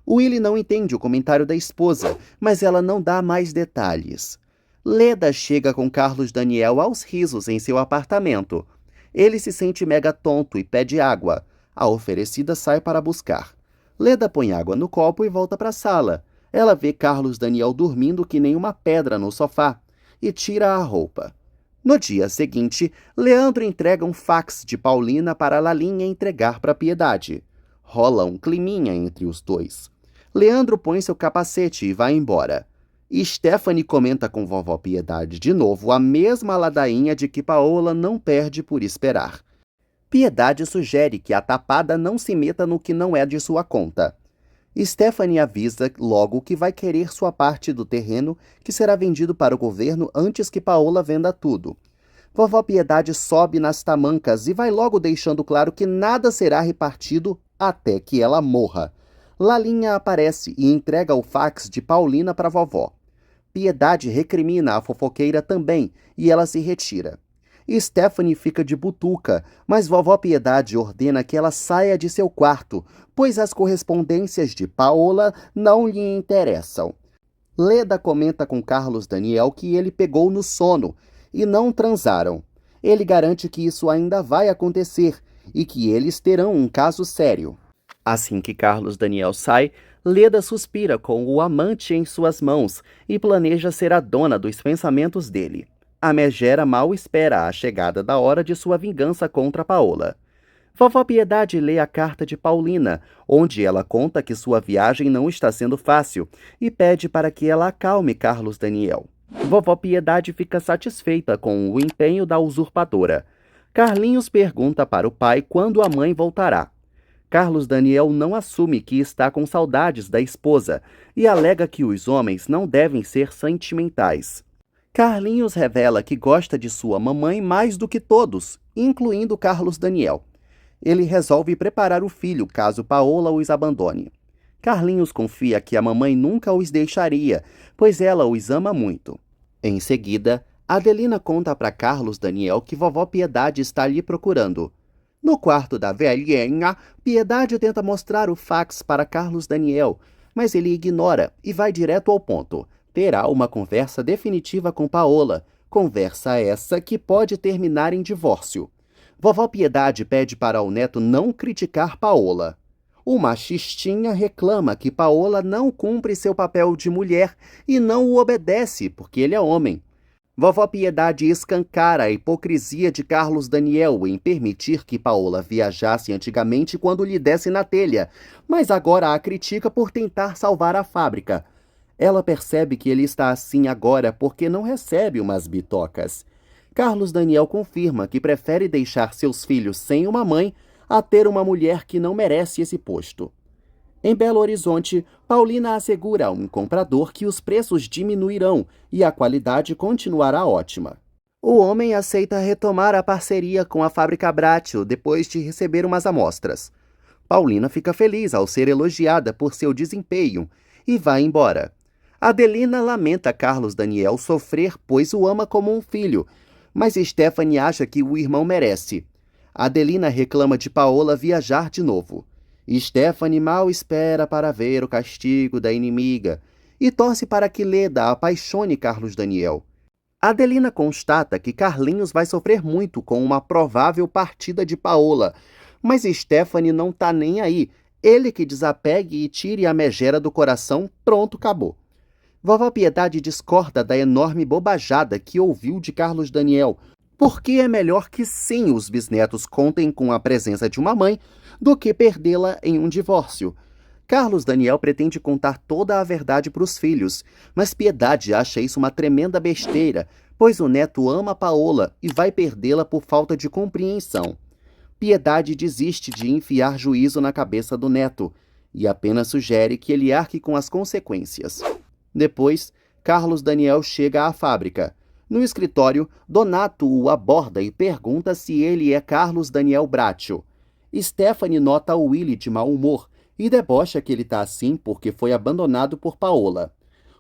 Willy não entende o comentário da esposa, mas ela não dá mais detalhes. Leda chega com Carlos Daniel aos risos em seu apartamento. Ele se sente mega tonto e pede água. A oferecida sai para buscar. Leda põe água no copo e volta para a sala. Ela vê Carlos Daniel dormindo que nem uma pedra no sofá e tira a roupa. No dia seguinte, Leandro entrega um fax de Paulina para Lalinha entregar para Piedade. Rola um climinha entre os dois. Leandro põe seu capacete e vai embora. Stephanie comenta com vovó Piedade de novo a mesma ladainha de que Paola não perde por esperar. Piedade sugere que a tapada não se meta no que não é de sua conta. Stephanie avisa logo que vai querer sua parte do terreno, que será vendido para o governo antes que Paola venda tudo. Vovó Piedade sobe nas tamancas e vai logo deixando claro que nada será repartido até que ela morra. Lalinha aparece e entrega o fax de Paulina para vovó. Piedade recrimina a fofoqueira também e ela se retira. Stephanie fica de butuca, mas vovó Piedade ordena que ela saia de seu quarto, pois as correspondências de Paola não lhe interessam. Leda comenta com Carlos Daniel que ele pegou no sono e não transaram. Ele garante que isso ainda vai acontecer e que eles terão um caso sério. Assim que Carlos Daniel sai, Leda suspira com o amante em suas mãos e planeja ser a dona dos pensamentos dele. A megera mal espera a chegada da hora de sua vingança contra Paola. Vovó Piedade lê a carta de Paulina, onde ela conta que sua viagem não está sendo fácil e pede para que ela acalme Carlos Daniel. Vovó Piedade fica satisfeita com o empenho da usurpadora. Carlinhos pergunta para o pai quando a mãe voltará. Carlos Daniel não assume que está com saudades da esposa e alega que os homens não devem ser sentimentais. Carlinhos revela que gosta de sua mamãe mais do que todos, incluindo Carlos Daniel. Ele resolve preparar o filho caso Paola os abandone. Carlinhos confia que a mamãe nunca os deixaria, pois ela os ama muito. Em seguida, Adelina conta para Carlos Daniel que vovó Piedade está lhe procurando. No quarto da velhinha, Piedade tenta mostrar o fax para Carlos Daniel, mas ele ignora e vai direto ao ponto. Terá uma conversa definitiva com Paola, conversa essa que pode terminar em divórcio. Vovó Piedade pede para o neto não criticar Paola. O machistinha reclama que Paola não cumpre seu papel de mulher e não o obedece porque ele é homem. Vovó Piedade escancara a hipocrisia de Carlos Daniel em permitir que Paola viajasse antigamente quando lhe desse na telha, mas agora a critica por tentar salvar a fábrica. Ela percebe que ele está assim agora porque não recebe umas bitocas. Carlos Daniel confirma que prefere deixar seus filhos sem uma mãe a ter uma mulher que não merece esse posto. Em Belo Horizonte, Paulina assegura a um comprador que os preços diminuirão e a qualidade continuará ótima. O homem aceita retomar a parceria com a fábrica Bratio depois de receber umas amostras. Paulina fica feliz ao ser elogiada por seu desempenho e vai embora. Adelina lamenta Carlos Daniel sofrer, pois o ama como um filho, mas Stephanie acha que o irmão merece. Adelina reclama de Paola viajar de novo. Stephanie mal espera para ver o castigo da inimiga e torce para que Leda apaixone Carlos Daniel. Adelina constata que Carlinhos vai sofrer muito com uma provável partida de Paola, mas Stephanie não tá nem aí. Ele que desapegue e tire a megera do coração, pronto, acabou. Vovó Piedade discorda da enorme bobajada que ouviu de Carlos Daniel, porque é melhor que sim os bisnetos contem com a presença de uma mãe do que perdê-la em um divórcio. Carlos Daniel pretende contar toda a verdade para os filhos, mas Piedade acha isso uma tremenda besteira, pois o neto ama Paola e vai perdê-la por falta de compreensão. Piedade desiste de enfiar juízo na cabeça do neto e apenas sugere que ele arque com as consequências. Depois, Carlos Daniel chega à fábrica. No escritório, Donato o aborda e pergunta se ele é Carlos Daniel Bratio. Stephanie nota o Willy de mau humor e debocha que ele está assim porque foi abandonado por Paola.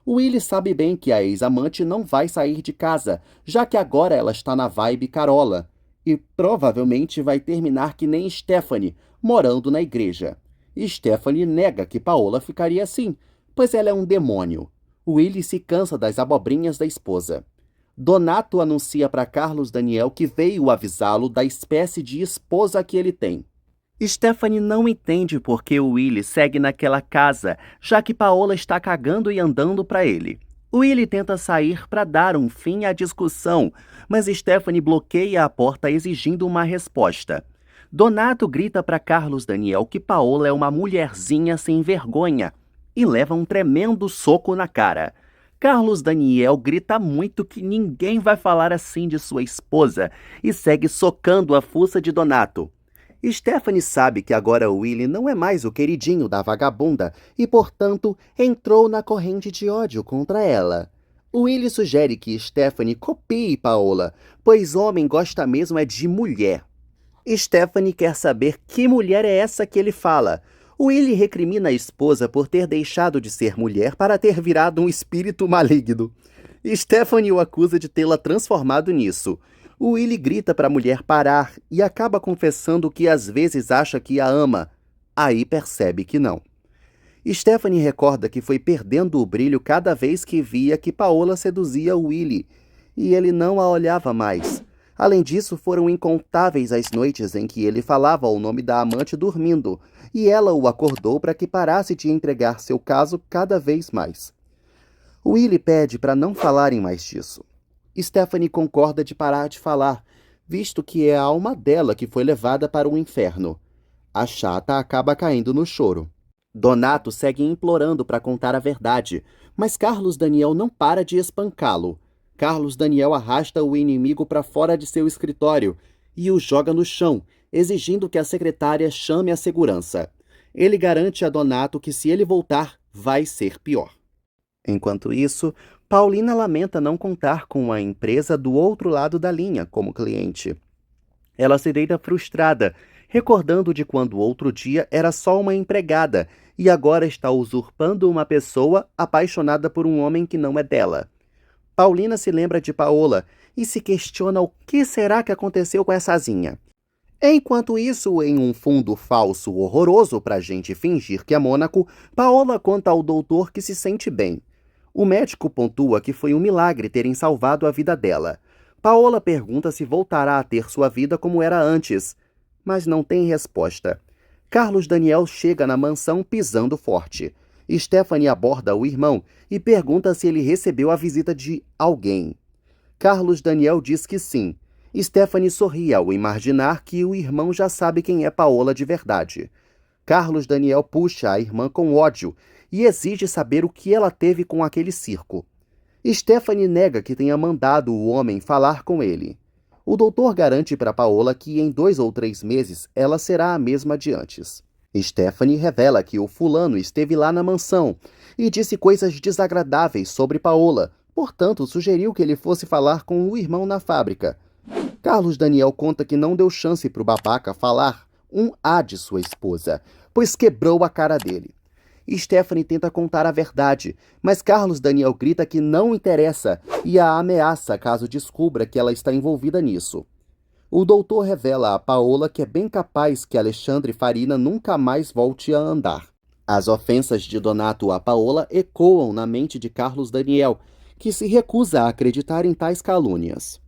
Willy sabe bem que a ex-amante não vai sair de casa, já que agora ela está na vibe Carola, e provavelmente vai terminar que nem Stephanie, morando na igreja. Stephanie nega que Paola ficaria assim, pois ela é um demônio. Willy se cansa das abobrinhas da esposa. Donato anuncia para Carlos Daniel que veio avisá-lo da espécie de esposa que ele tem. Stephanie não entende por que o Willy segue naquela casa, já que Paola está cagando e andando para ele. Willy tenta sair para dar um fim à discussão, mas Stephanie bloqueia a porta exigindo uma resposta. Donato grita para Carlos Daniel que Paola é uma mulherzinha sem vergonha. e leva um tremendo soco na cara. Carlos Daniel grita muito que ninguém vai falar assim de sua esposa e segue socando a fuça de Donato. Stephanie sabe que agora Willie não é mais o queridinho da vagabunda e, portanto, entrou na corrente de ódio contra ela. Willie sugere que Stephanie copie Paola, pois homem gosta mesmo é de mulher. Stephanie quer saber que mulher é essa que ele fala. Willie recrimina a esposa por ter deixado de ser mulher para ter virado um espírito maligno. Stephanie o acusa de tê-la transformado nisso. Willie grita para a mulher parar e acaba confessando que às vezes acha que a ama. Aí percebe que não. Stephanie recorda que foi perdendo o brilho cada vez que via que Paola seduzia Willie, e ele não a olhava mais. Além disso, foram incontáveis as noites em que ele falava o nome da amante dormindo, e ela o acordou para que parasse de entregar seu caso cada vez mais. Willie pede para não falarem mais disso. Stephanie concorda de parar de falar, visto que é a alma dela que foi levada para o inferno. A chata acaba caindo no choro. Donato segue implorando para contar a verdade, mas Carlos Daniel não para de espancá-lo. Carlos Daniel arrasta o inimigo para fora de seu escritório e o joga no chão, exigindo que a secretária chame a segurança. Ele garante a Donato que se ele voltar, vai ser pior. Enquanto isso, Paulina lamenta não contar com a empresa do outro lado da linha como cliente. Ela se deita frustrada, recordando de quando outro dia era só uma empregada e agora está usurpando uma pessoa apaixonada por um homem que não é dela. Paulina se lembra de Paola e se questiona o que será que aconteceu com essa asinha. Enquanto isso, em um fundo falso horroroso para a gente fingir que é Mônaco, Paola conta ao doutor que se sente bem. O médico pontua que foi um milagre terem salvado a vida dela. Paola pergunta se voltará a ter sua vida como era antes, mas não tem resposta. Carlos Daniel chega na mansão pisando forte. Stephanie aborda o irmão e pergunta se ele recebeu a visita de alguém. Carlos Daniel diz que sim. Stephanie sorri ao imaginar que o irmão já sabe quem é Paola de verdade. Carlos Daniel puxa a irmã com ódio e exige saber o que ela teve com aquele circo. Stephanie nega que tenha mandado o homem falar com ele. O doutor garante para Paola que em 2 ou 3 meses ela será a mesma de antes. Stephanie revela que o fulano esteve lá na mansão e disse coisas desagradáveis sobre Paola, portanto sugeriu que ele fosse falar com o irmão na fábrica. Carlos Daniel conta que não deu chance para o babaca falar um A de sua esposa, pois quebrou a cara dele. Stephanie tenta contar a verdade, mas Carlos Daniel grita que não interessa e a ameaça caso descubra que ela está envolvida nisso. O doutor revela a Paola que é bem capaz que Alexandre Farina nunca mais volte a andar. As ofensas de Donato a Paola ecoam na mente de Carlos Daniel, que se recusa a acreditar em tais calúnias.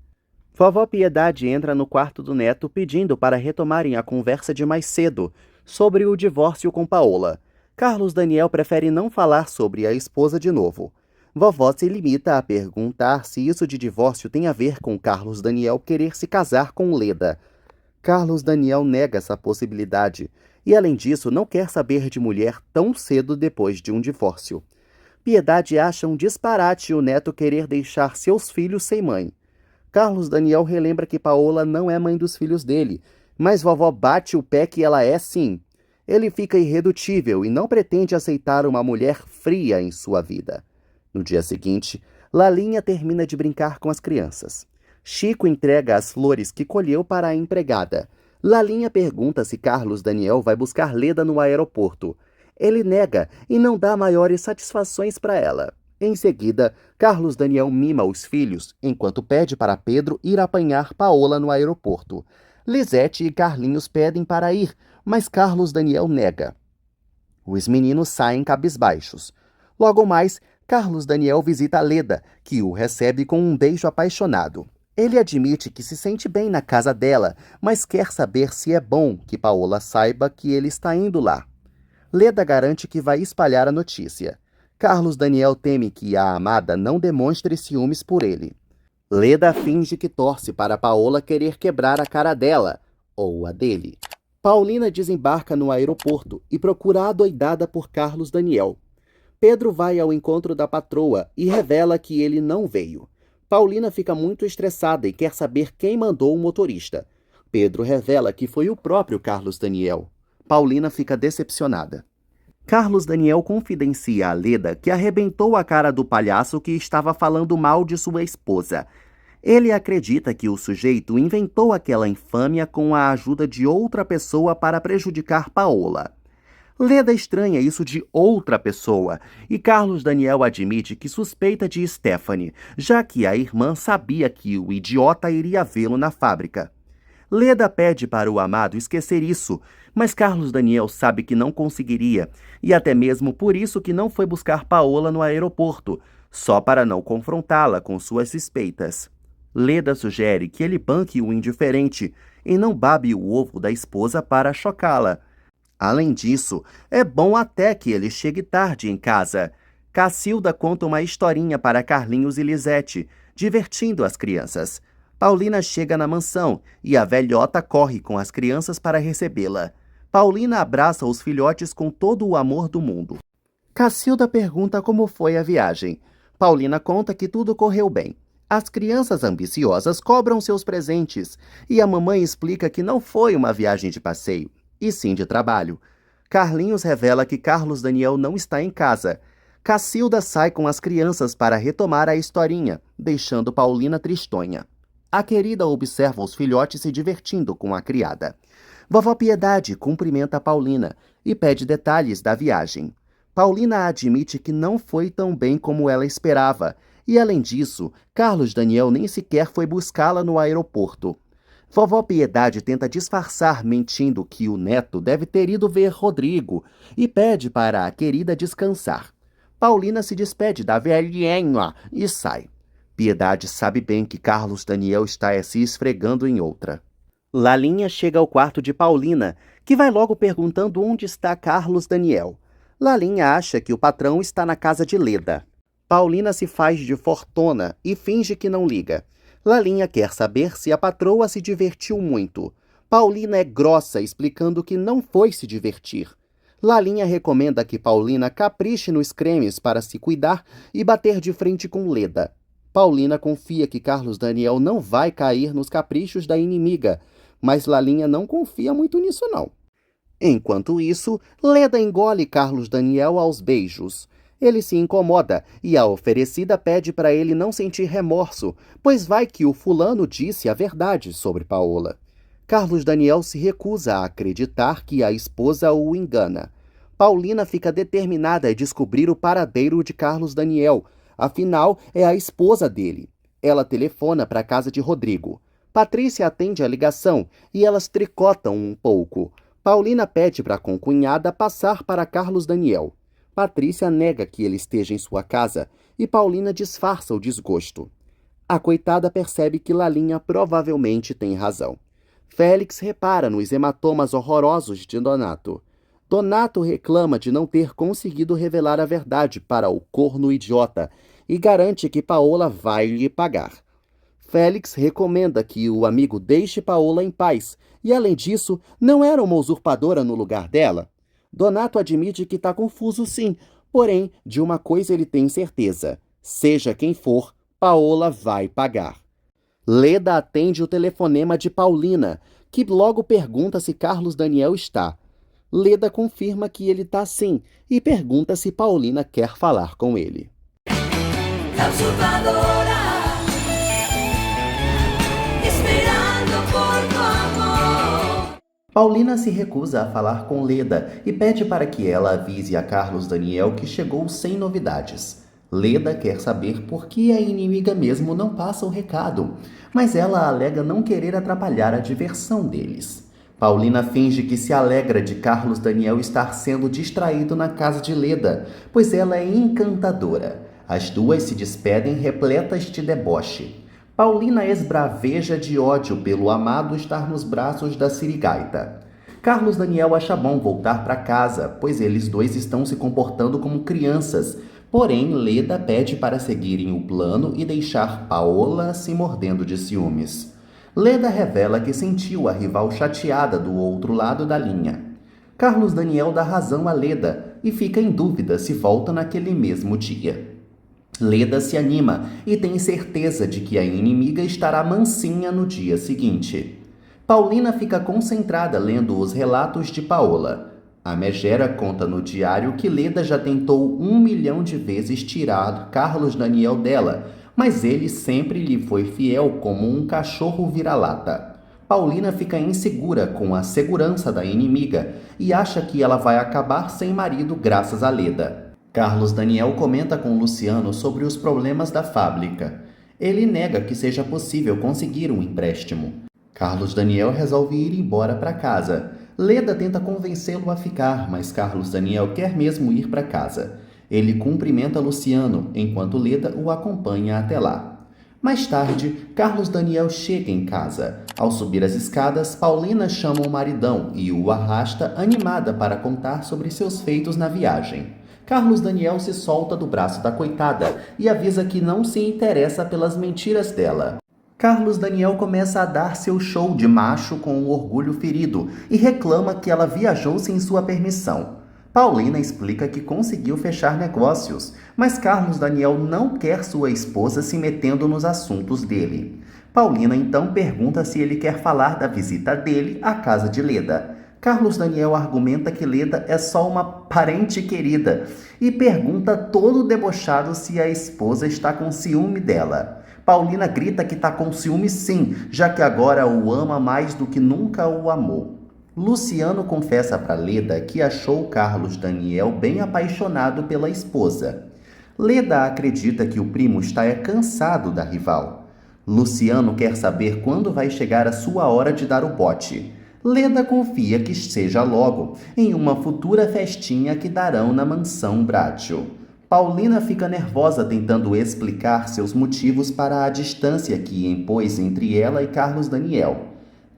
Vovó Piedade entra no quarto do neto pedindo para retomarem a conversa de mais cedo, sobre o divórcio com Paola. Carlos Daniel prefere não falar sobre a esposa de novo. Vovó se limita a perguntar se isso de divórcio tem a ver com Carlos Daniel querer se casar com Leda. Carlos Daniel nega essa possibilidade e, além disso, não quer saber de mulher tão cedo depois de um divórcio. Piedade acha um disparate o neto querer deixar seus filhos sem mãe. Carlos Daniel relembra que Paola não é mãe dos filhos dele, mas vovó bate o pé que ela é sim. Ele fica irredutível e não pretende aceitar uma mulher fria em sua vida. No dia seguinte, Lalinha termina de brincar com as crianças. Chico entrega as flores que colheu para a empregada. Lalinha pergunta se Carlos Daniel vai buscar Leda no aeroporto. Ele nega e não dá maiores satisfações para ela. Em seguida, Carlos Daniel mima os filhos, enquanto pede para Pedro ir apanhar Paola no aeroporto. Lisete e Carlinhos pedem para ir, mas Carlos Daniel nega. Os meninos saem cabisbaixos. Logo mais, Carlos Daniel visita Leda, que o recebe com um beijo apaixonado. Ele admite que se sente bem na casa dela, mas quer saber se é bom que Paola saiba que ele está indo lá. Leda garante que vai espalhar a notícia. Carlos Daniel teme que a amada não demonstre ciúmes por ele. Leda finge que torce para Paola querer quebrar a cara dela, ou a dele. Paulina desembarca no aeroporto e procura adoidada por Carlos Daniel. Pedro vai ao encontro da patroa e revela que ele não veio. Paulina fica muito estressada e quer saber quem mandou o motorista. Pedro revela que foi o próprio Carlos Daniel. Paulina fica decepcionada. Carlos Daniel confidencia a Leda que arrebentou a cara do palhaço que estava falando mal de sua esposa. Ele acredita que o sujeito inventou aquela infâmia com a ajuda de outra pessoa para prejudicar Paola. Leda estranha isso de outra pessoa e Carlos Daniel admite que suspeita de Stephanie, já que a irmã sabia que o idiota iria vê-lo na fábrica. Leda pede para o amado esquecer isso, mas Carlos Daniel sabe que não conseguiria, e até mesmo por isso que não foi buscar Paola no aeroporto, só para não confrontá-la com suas suspeitas. Leda sugere que ele banque o indiferente e não babe o ovo da esposa para chocá-la. Além disso, é bom até que ele chegue tarde em casa. Cacilda conta uma historinha para Carlinhos e Lisete, divertindo as crianças. Paulina chega na mansão e a velhota corre com as crianças para recebê-la. Paulina abraça os filhotes com todo o amor do mundo. Cacilda pergunta como foi a viagem. Paulina conta que tudo correu bem. As crianças ambiciosas cobram seus presentes e a mamãe explica que não foi uma viagem de passeio, e sim de trabalho. Carlinhos revela que Carlos Daniel não está em casa. Cacilda sai com as crianças para retomar a historinha, deixando Paulina tristonha. A querida observa os filhotes se divertindo com a criada. Vovó Piedade cumprimenta Paulina e pede detalhes da viagem. Paulina admite que não foi tão bem como ela esperava, e além disso, Carlos Daniel nem sequer foi buscá-la no aeroporto. Vovó Piedade tenta disfarçar mentindo que o neto deve ter ido ver Rodrigo e pede para a querida descansar. Paulina se despede da velhinha e sai. Piedade sabe bem que Carlos Daniel está se esfregando em outra. Lalinha chega ao quarto de Paulina, que vai logo perguntando onde está Carlos Daniel. Lalinha acha que o patrão está na casa de Leda. Paulina se faz de fortona e finge que não liga. Lalinha quer saber se a patroa se divertiu muito. Paulina é grossa, explicando que não foi se divertir. Lalinha recomenda que Paulina capriche nos cremes para se cuidar e bater de frente com Leda. Paulina confia que Carlos Daniel não vai cair nos caprichos da inimiga, mas Lalinha não confia muito nisso não. Enquanto isso, Leda engole Carlos Daniel aos beijos. Ele se incomoda e a oferecida pede para ele não sentir remorso, pois vai que o fulano disse a verdade sobre Paola. Carlos Daniel se recusa a acreditar que a esposa o engana. Paulina fica determinada a descobrir o paradeiro de Carlos Daniel, afinal é a esposa dele. Ela telefona para a casa de Rodrigo. Patrícia atende a ligação e elas tricotam um pouco. Paulina pede para a concunhada passar para Carlos Daniel. Patrícia nega que ele esteja em sua casa e Paulina disfarça o desgosto. A coitada percebe que Lalinha provavelmente tem razão. Félix repara nos hematomas horrorosos de Donato. Donato reclama de não ter conseguido revelar a verdade para o corno idiota e garante que Paola vai lhe pagar. Félix recomenda que o amigo deixe Paola em paz e, além disso, não era uma usurpadora no lugar dela. Donato admite que está confuso sim, porém, de uma coisa ele tem certeza. Seja quem for, Paola vai pagar. Leda atende o telefonema de Paulina, que logo pergunta se Carlos Daniel está. Leda confirma que ele está sim e pergunta se Paulina quer falar com ele. La usurpadora, esperando por tu amor. Paulina se recusa a falar com Leda e pede para que ela avise a Carlos Daniel que chegou sem novidades. Leda quer saber por que a inimiga mesmo não passa o recado, mas ela alega não querer atrapalhar a diversão deles. Paulina finge que se alegra de Carlos Daniel estar sendo distraído na casa de Leda, pois ela é encantadora. As duas se despedem repletas de deboche. Paulina esbraveja de ódio pelo amado estar nos braços da sirigaita. Carlos Daniel acha bom voltar para casa, pois eles dois estão se comportando como crianças. Porém, Leda pede para seguirem o plano e deixar Paola se mordendo de ciúmes. Leda revela que sentiu a rival chateada do outro lado da linha. Carlos Daniel dá razão a Leda, e fica em dúvida se volta naquele mesmo dia. Leda se anima e tem certeza de que a inimiga estará mansinha no dia seguinte. Paulina fica concentrada lendo os relatos de Paola. A megera conta no diário que Leda já tentou 1 milhão de vezes tirar Carlos Daniel dela, mas ele sempre lhe foi fiel como um cachorro vira-lata. Paulina fica insegura com a segurança da inimiga e acha que ela vai acabar sem marido graças a Leda. Carlos Daniel comenta com Luciano sobre os problemas da fábrica. Ele nega que seja possível conseguir um empréstimo. Carlos Daniel resolve ir embora para casa. Leda tenta convencê-lo a ficar, mas Carlos Daniel quer mesmo ir para casa. Ele cumprimenta Luciano, enquanto Leda o acompanha até lá. Mais tarde, Carlos Daniel chega em casa. Ao subir as escadas, Paulina chama o maridão e o arrasta animada para contar sobre seus feitos na viagem. Carlos Daniel se solta do braço da coitada e avisa que não se interessa pelas mentiras dela. Carlos Daniel começa a dar seu show de macho com o orgulho ferido e reclama que ela viajou sem sua permissão. Paulina explica que conseguiu fechar negócios, mas Carlos Daniel não quer sua esposa se metendo nos assuntos dele. Paulina então pergunta se ele quer falar da visita dele à casa de Leda. Carlos Daniel argumenta que Leda é só uma parente querida e pergunta todo debochado se a esposa está com ciúme dela. Paulina grita que está com ciúme sim, já que agora o ama mais do que nunca o amou. Luciano confessa para Leda que achou Carlos Daniel bem apaixonado pela esposa. Leda acredita que o primo está cansado da rival. Luciano quer saber quando vai chegar a sua hora de dar o bote. Leda confia que seja logo, em uma futura festinha que darão na mansão Bracho. Paulina fica nervosa tentando explicar seus motivos para a distância que impôs entre ela e Carlos Daniel.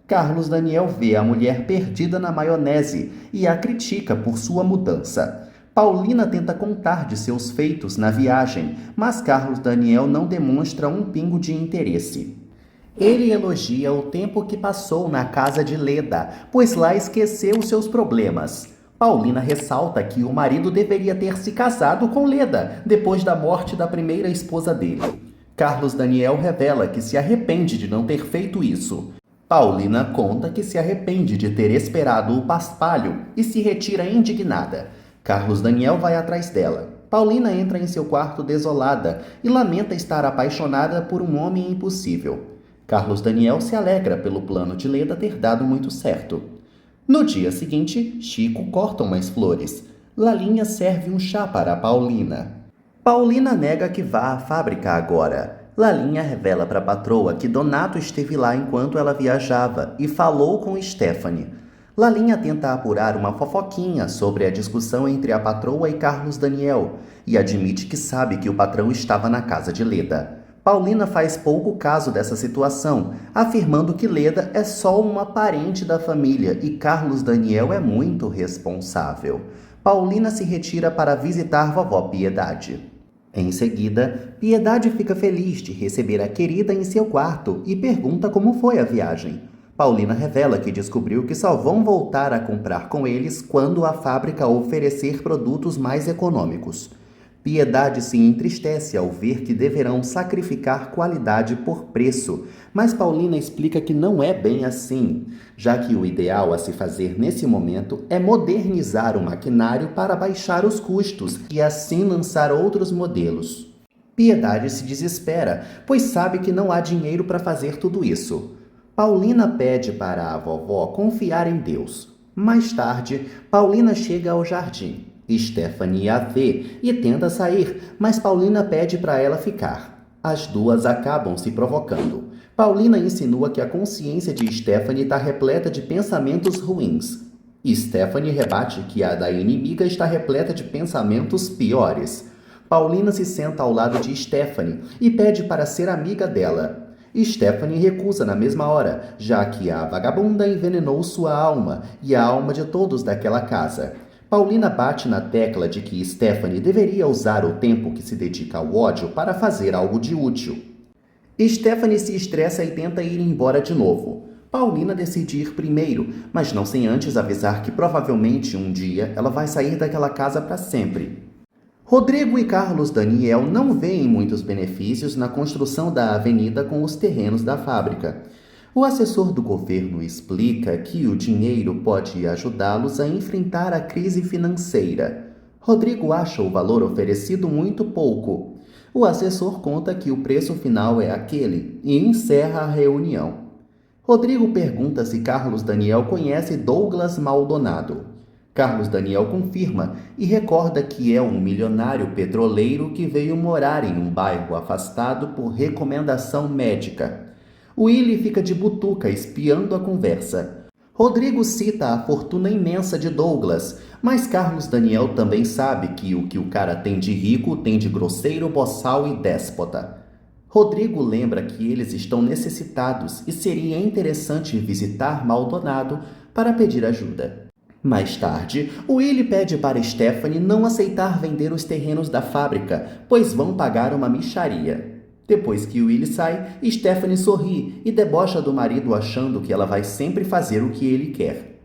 Carlos Daniel vê a mulher perdida na maionese e a critica por sua mudança. Paulina tenta contar de seus feitos na viagem, mas Carlos Daniel não demonstra um pingo de interesse. Ele elogia o tempo que passou na casa de Leda, pois lá esqueceu seus problemas. Paulina ressalta que o marido deveria ter se casado com Leda depois da morte da primeira esposa dele. Carlos Daniel revela que se arrepende de não ter feito isso. Paulina conta que se arrepende de ter esperado o paspalho e se retira indignada. Carlos Daniel vai atrás dela. Paulina entra em seu quarto desolada e lamenta estar apaixonada por um homem impossível. Carlos Daniel se alegra pelo plano de Leda ter dado muito certo. No dia seguinte, Chico corta umas flores. Lalinha serve um chá para Paulina. Paulina nega que vá à fábrica agora. Lalinha revela para a patroa que Donato esteve lá enquanto ela viajava e falou com Stephanie. Lalinha tenta apurar uma fofoquinha sobre a discussão entre a patroa e Carlos Daniel e admite que sabe que o patrão estava na casa de Leda. Paulina faz pouco caso dessa situação, afirmando que Leda é só uma parente da família e Carlos Daniel é muito responsável. Paulina se retira para visitar vovó Piedade. Em seguida, Piedade fica feliz de receber a querida em seu quarto e pergunta como foi a viagem. Paulina revela que descobriu que só vão voltar a comprar com eles quando a fábrica oferecer produtos mais econômicos. Piedade se entristece ao ver que deverão sacrificar qualidade por preço, mas Paulina explica que não é bem assim, já que o ideal a se fazer nesse momento é modernizar o maquinário para baixar os custos e assim lançar outros modelos. Piedade se desespera, pois sabe que não há dinheiro para fazer tudo isso. Paulina pede para a vovó confiar em Deus. Mais tarde, Paulina chega ao jardim. Stephanie a vê e tenta sair, mas Paulina pede para ela ficar. As duas acabam se provocando. Paulina insinua que a consciência de Stephanie está repleta de pensamentos ruins. Stephanie rebate que a da inimiga está repleta de pensamentos piores. Paulina se senta ao lado de Stephanie e pede para ser amiga dela. Stephanie recusa na mesma hora, já que a vagabunda envenenou sua alma e a alma de todos daquela casa. Paulina bate na tecla de que Stephanie deveria usar o tempo que se dedica ao ódio para fazer algo de útil. Stephanie se estressa e tenta ir embora de novo. Paulina decide ir primeiro, mas não sem antes avisar que provavelmente um dia ela vai sair daquela casa para sempre. Rodrigo e Carlos Daniel não veem muitos benefícios na construção da avenida com os terrenos da fábrica. O assessor do governo explica que o dinheiro pode ajudá-los a enfrentar a crise financeira. Rodrigo acha o valor oferecido muito pouco. O assessor conta que o preço final é aquele e encerra a reunião. Rodrigo pergunta se Carlos Daniel conhece Douglas Maldonado. Carlos Daniel confirma e recorda que é um milionário petroleiro que veio morar em um bairro afastado por recomendação médica. Willy fica de butuca espiando a conversa. Rodrigo cita a fortuna imensa de Douglas, mas Carlos Daniel também sabe que o cara tem de rico tem de grosseiro, boçal e déspota. Rodrigo lembra que eles estão necessitados e seria interessante visitar Maldonado para pedir ajuda. Mais tarde, Willy pede para Stephanie não aceitar vender os terrenos da fábrica, pois vão pagar uma mixaria. Depois que Willy sai, Stephanie sorri e debocha do marido achando que ela vai sempre fazer o que ele quer.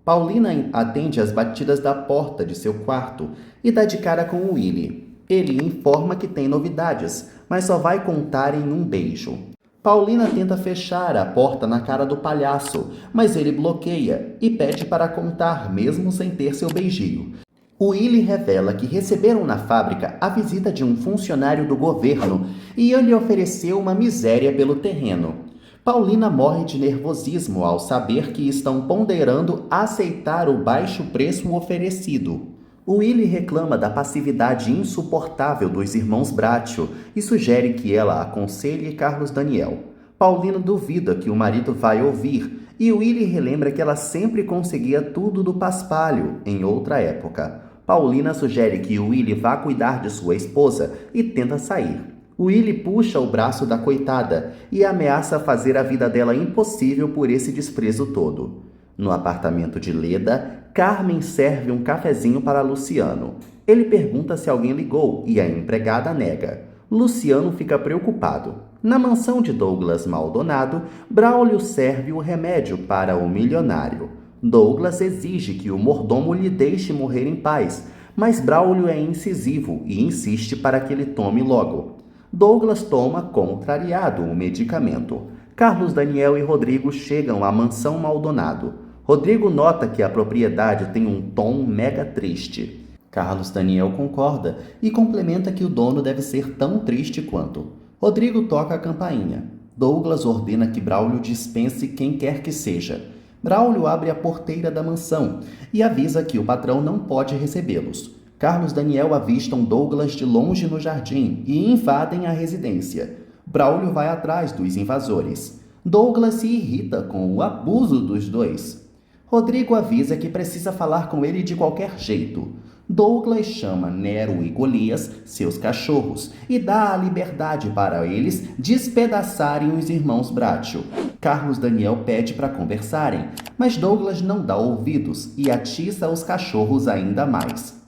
Paulina atende às batidas da porta de seu quarto e dá de cara com Willy. Ele informa que tem novidades, mas só vai contar em um beijo. Paulina tenta fechar a porta na cara do palhaço, mas ele bloqueia e pede para contar mesmo sem ter seu beijinho. Willy revela que receberam na fábrica a visita de um funcionário do governo e ele ofereceu uma miséria pelo terreno. Paulina morre de nervosismo ao saber que estão ponderando aceitar o baixo preço oferecido. Willy reclama da passividade insuportável dos irmãos Bracho e sugere que ela aconselhe Carlos Daniel. Paulina duvida que o marido vai ouvir e Willy relembra que ela sempre conseguia tudo do paspalho em outra época. Paulina sugere que Willy vá cuidar de sua esposa e tenta sair. Willy puxa o braço da coitada e ameaça fazer a vida dela impossível por esse desprezo todo. No apartamento de Leda, Carmen serve um cafezinho para Luciano. Ele pergunta se alguém ligou e a empregada nega. Luciano fica preocupado. Na mansão de Douglas Maldonado, Braulio serve o remédio para o milionário. Douglas exige que o mordomo lhe deixe morrer em paz, mas Braulio é incisivo e insiste para que ele tome logo. Douglas toma, contrariado, o medicamento. Carlos Daniel e Rodrigo chegam à mansão Maldonado. Rodrigo nota que a propriedade tem um tom mega triste. Carlos Daniel concorda e complementa que o dono deve ser tão triste quanto. Rodrigo toca a campainha. Douglas ordena que Braulio dispense quem quer que seja. Braulio abre a porteira da mansão e avisa que o patrão não pode recebê-los. Carlos Daniel avistam Douglas de longe no jardim e invadem a residência. Braulio vai atrás dos invasores. Douglas se irrita com o abuso dos dois. Rodrigo avisa que precisa falar com ele de qualquer jeito. Douglas chama Nero e Golias, seus cachorros, e dá a liberdade para eles despedaçarem os irmãos Bracho. Carlos Daniel pede para conversarem, mas Douglas não dá ouvidos e atiça os cachorros ainda mais.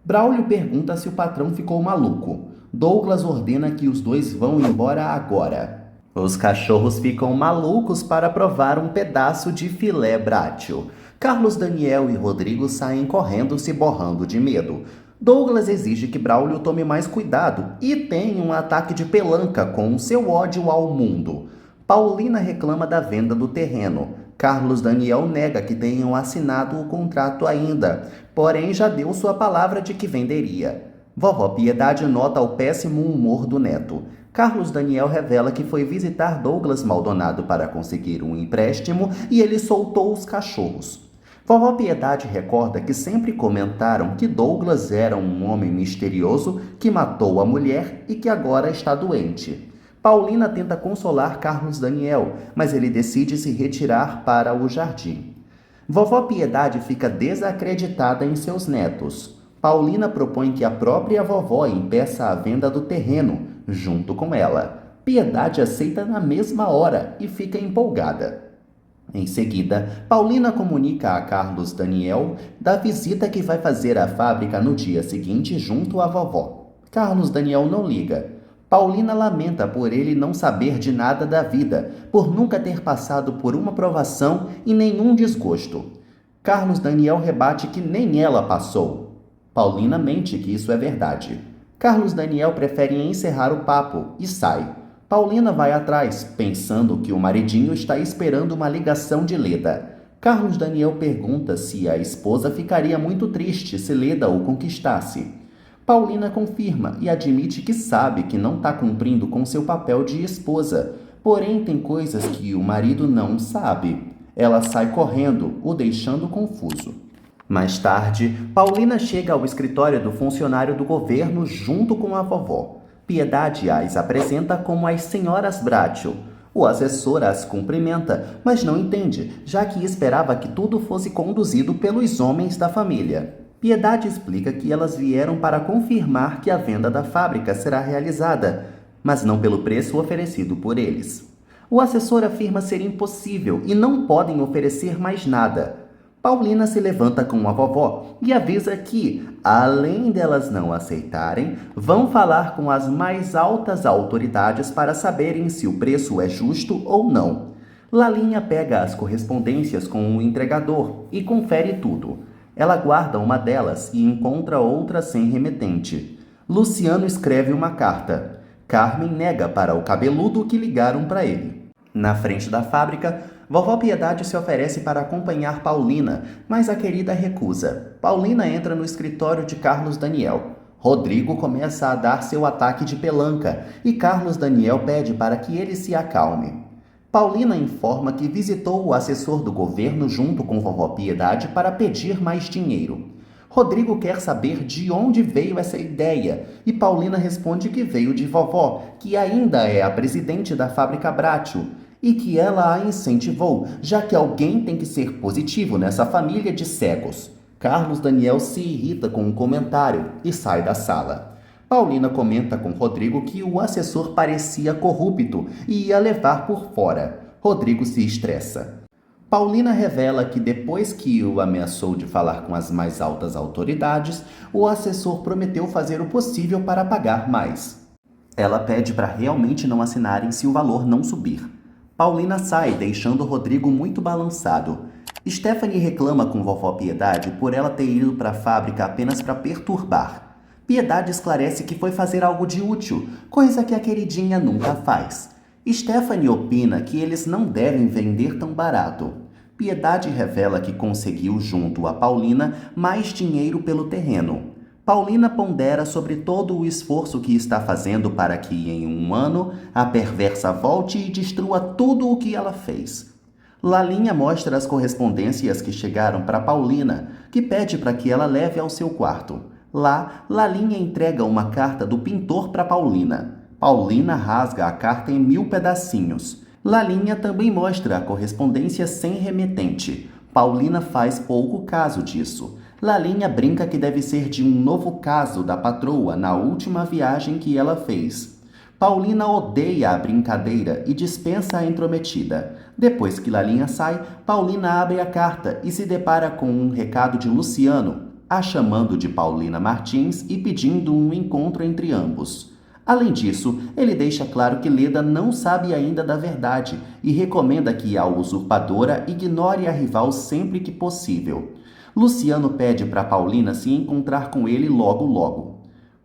Braulio pergunta se o patrão ficou maluco. Douglas ordena que os dois vão embora agora. Os cachorros ficam malucos para provar um pedaço de filé Bracho. Carlos Daniel e Rodrigo saem correndo se borrando de medo. Douglas exige que Braulio tome mais cuidado e tenha um ataque de pelanca com seu ódio ao mundo. Paulina reclama da venda do terreno. Carlos Daniel nega que tenham assinado o contrato ainda, porém já deu sua palavra de que venderia. Vovó Piedade nota o péssimo humor do neto. Carlos Daniel revela que foi visitar Douglas Maldonado para conseguir um empréstimo e ele soltou os cachorros. Vovó Piedade recorda que sempre comentaram que Douglas era um homem misterioso que matou a mulher e que agora está doente. Paulina tenta consolar Carlos Daniel, mas ele decide se retirar para o jardim. Vovó Piedade fica desacreditada em seus netos. Paulina propõe que a própria vovó impeça a venda do terreno, junto com ela. Piedade aceita na mesma hora e fica empolgada. Em seguida, Paulina comunica a Carlos Daniel da visita que vai fazer à fábrica no dia seguinte junto à vovó. Carlos Daniel não liga. Paulina lamenta por ele não saber de nada da vida, por nunca ter passado por uma provação e nenhum desgosto. Carlos Daniel rebate que nem ela passou. Paulina mente que isso é verdade. Carlos Daniel prefere encerrar o papo e sai. Paulina vai atrás, pensando que o maridinho está esperando uma ligação de Leda. Carlos Daniel pergunta se a esposa ficaria muito triste se Leda o conquistasse. Paulina confirma e admite que sabe que não está cumprindo com seu papel de esposa, porém tem coisas que o marido não sabe. Ela sai correndo, o deixando confuso. Mais tarde, Paulina chega ao escritório do funcionário do governo junto com a vovó. Piedade as apresenta como as senhoras Bracho. O assessor as cumprimenta, mas não entende, já que esperava que tudo fosse conduzido pelos homens da família. Piedade explica que elas vieram para confirmar que a venda da fábrica será realizada, mas não pelo preço oferecido por eles. O assessor afirma ser impossível e não podem oferecer mais nada. Paulina se levanta com a vovó e avisa que, além delas não aceitarem, vão falar com as mais altas autoridades para saberem se o preço é justo ou não. Lalinha pega as correspondências com o entregador e confere tudo. Ela guarda uma delas e encontra outra sem remetente. Luciano escreve uma carta. Carmen nega para o cabeludo que ligaram para ele. Na frente da fábrica, vovó Piedade se oferece para acompanhar Paulina, mas a querida recusa. Paulina entra no escritório de Carlos Daniel. Rodrigo começa a dar seu ataque de pelanca e Carlos Daniel pede para que ele se acalme. Paulina informa que visitou o assessor do governo junto com vovó Piedade para pedir mais dinheiro. Rodrigo quer saber de onde veio essa ideia e Paulina responde que veio de vovó, que ainda é a presidente da fábrica Bracho, e que ela a incentivou, já que alguém tem que ser positivo nessa família de cegos. Carlos Daniel se irrita com o comentário e sai da sala. Paulina comenta com Rodrigo que o assessor parecia corrupto e ia levar por fora. Rodrigo se estressa. Paulina revela que depois que o ameaçou de falar com as mais altas autoridades, o assessor prometeu fazer o possível para pagar mais. Ela pede para realmente não assinarem se o valor não subir. Paulina sai, deixando Rodrigo muito balançado. Stephanie reclama com vovó Piedade por ela ter ido para a fábrica apenas para perturbar. Piedade esclarece que foi fazer algo de útil, coisa que a queridinha nunca faz. Stephanie opina que eles não devem vender tão barato. Piedade revela que conseguiu, junto a Paulina, mais dinheiro pelo terreno. Paulina pondera sobre todo o esforço que está fazendo para que, em um ano, a perversa volte e destrua tudo o que ela fez. Lalinha mostra as correspondências que chegaram para Paulina, que pede para que ela leve ao seu quarto. Lá, Lalinha entrega uma carta do pintor para Paulina. Paulina rasga a carta em 1000 pedacinhos. Lalinha também mostra a correspondência sem remetente. Paulina faz pouco caso disso. Lalinha brinca que deve ser de um novo caso da patroa na última viagem que ela fez. Paulina odeia a brincadeira e dispensa a intrometida. Depois que Lalinha sai, Paulina abre a carta e se depara com um recado de Luciano, a chamando de Paulina Martins e pedindo um encontro entre ambos. Além disso, ele deixa claro que Leda não sabe ainda da verdade e recomenda que a usurpadora ignore a rival sempre que possível. Luciano pede para Paulina se encontrar com ele logo logo.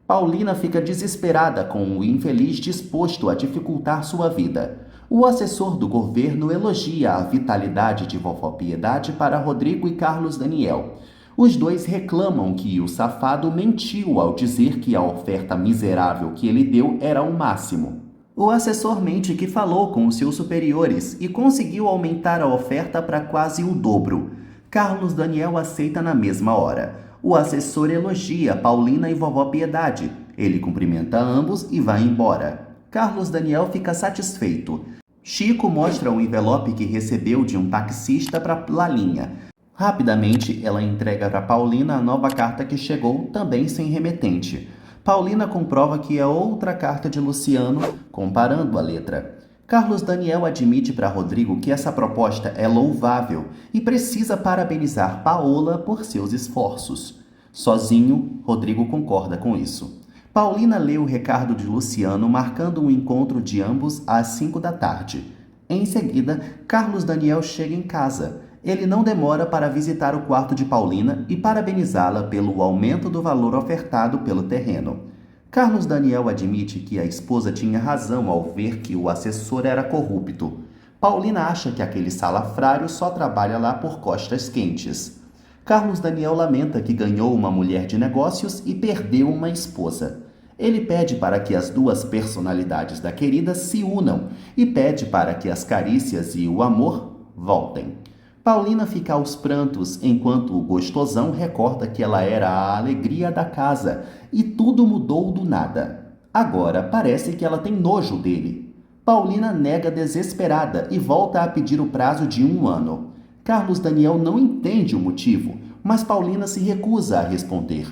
Paulina fica desesperada com o infeliz disposto a dificultar sua vida. O assessor do governo elogia a vitalidade de vovó Piedade para Rodrigo e Carlos Daniel. Os dois reclamam que o safado mentiu ao dizer que a oferta miserável que ele deu era o máximo. O assessor mente que falou com os seus superiores e conseguiu aumentar a oferta para quase o dobro. Carlos Daniel aceita na mesma hora. O assessor elogia Paulina e vovó Piedade. Ele cumprimenta ambos e vai embora. Carlos Daniel fica satisfeito. Chico mostra um envelope que recebeu de um taxista para Lalinha. Rapidamente, ela entrega para Paulina a nova carta que chegou, também sem remetente. Paulina comprova que é outra carta de Luciano, comparando a letra. Carlos Daniel admite para Rodrigo que essa proposta é louvável e precisa parabenizar Paola por seus esforços. Sozinho, Rodrigo concorda com isso. Paulina lê o recado de Luciano, marcando um encontro de ambos às 5 da tarde. Em seguida, Carlos Daniel chega em casa. Ele não demora para visitar o quarto de Paulina e parabenizá-la pelo aumento do valor ofertado pelo terreno. Carlos Daniel admite que a esposa tinha razão ao ver que o assessor era corrupto. Paulina acha que aquele salafrário só trabalha lá por costas quentes. Carlos Daniel lamenta que ganhou uma mulher de negócios e perdeu uma esposa. Ele pede para que as duas personalidades da querida se unam e pede para que as carícias e o amor voltem. Paulina fica aos prantos enquanto o gostosão recorda que ela era a alegria da casa e tudo mudou do nada. Agora parece que ela tem nojo dele. Paulina nega desesperada e volta a pedir o prazo de 1 ano. Carlos Daniel não entende o motivo, mas Paulina se recusa a responder.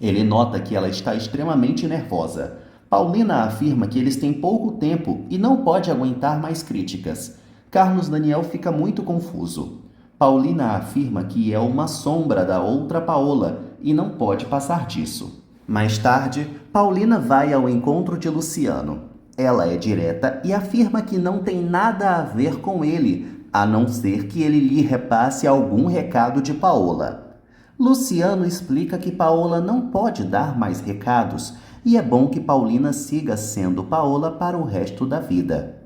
Ele nota que ela está extremamente nervosa. Paulina afirma que eles têm pouco tempo e não pode aguentar mais críticas. Carlos Daniel fica muito confuso. Paulina afirma que é uma sombra da outra Paola e não pode passar disso. Mais tarde, Paulina vai ao encontro de Luciano. Ela é direta e afirma que não tem nada a ver com ele, a não ser que ele lhe repasse algum recado de Paola. Luciano explica que Paola não pode dar mais recados e é bom que Paulina siga sendo Paola para o resto da vida.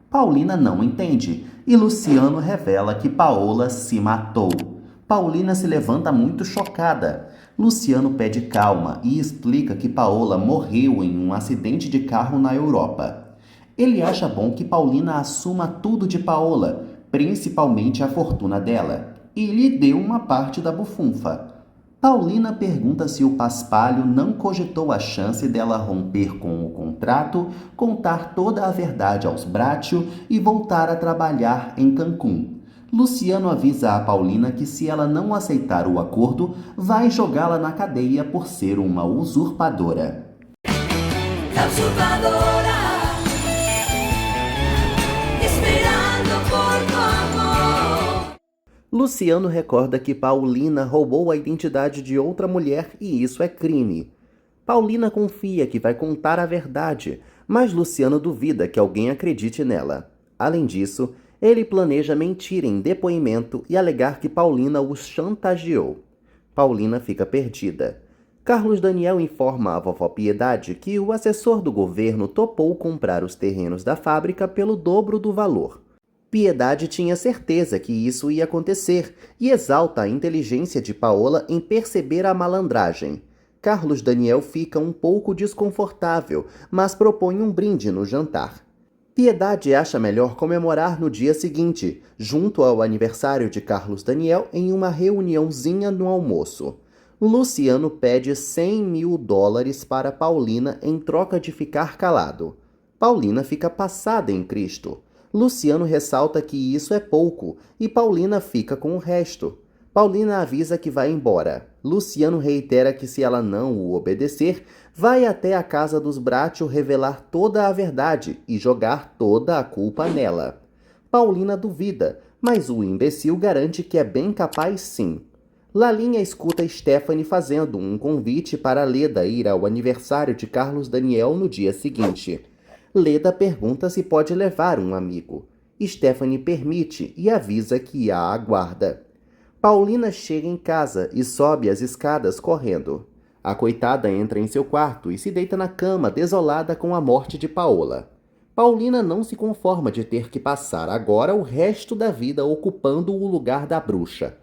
Paulina não entende e Luciano revela que Paola se matou. Paulina se levanta muito chocada. Luciano pede calma e explica que Paola morreu em um acidente de carro na Europa. Ele acha bom que Paulina assuma tudo de Paola, principalmente a fortuna dela, e lhe deu uma parte da bufunfa. Paulina pergunta se o paspalho não cogitou a chance dela romper com o contrato, contar toda a verdade aos Bracho e voltar a trabalhar em Cancún. Luciano avisa a Paulina que se ela não aceitar o acordo, vai jogá-la na cadeia por ser uma usurpadora. La usurpadora, esperando por tu amor. Luciano recorda que Paulina roubou a identidade de outra mulher e isso é crime. Paulina confia que vai contar a verdade, mas Luciano duvida que alguém acredite nela. Além disso, ele planeja mentir em depoimento e alegar que Paulina os chantageou. Paulina fica perdida. Carlos Daniel informa a vovó Piedade que o assessor do governo topou comprar os terrenos da fábrica pelo dobro do valor. Piedade tinha certeza que isso ia acontecer e exalta a inteligência de Paola em perceber a malandragem. Carlos Daniel fica um pouco desconfortável, mas propõe um brinde no jantar. Piedade acha melhor comemorar no dia seguinte, junto ao aniversário de Carlos Daniel, em uma reuniãozinha no almoço. Luciano pede $100 mil para Paulina em troca de ficar calado. Paulina fica passada em Cristo. Luciano ressalta que isso é pouco e Paulina fica com o resto. Paulina avisa que vai embora. Luciano reitera que se ela não o obedecer, vai até a casa dos Bracho revelar toda a verdade e jogar toda a culpa nela. Paulina duvida, mas o imbecil garante que é bem capaz sim. Lalinha escuta Stephanie fazendo um convite para Leda ir ao aniversário de Carlos Daniel no dia seguinte. Leda pergunta se pode levar um amigo. Stephanie permite e avisa que a aguarda. Paulina chega em casa e sobe as escadas correndo. A coitada entra em seu quarto e se deita na cama desolada com a morte de Paola. Paulina não se conforma de ter que passar agora o resto da vida ocupando o lugar da bruxa.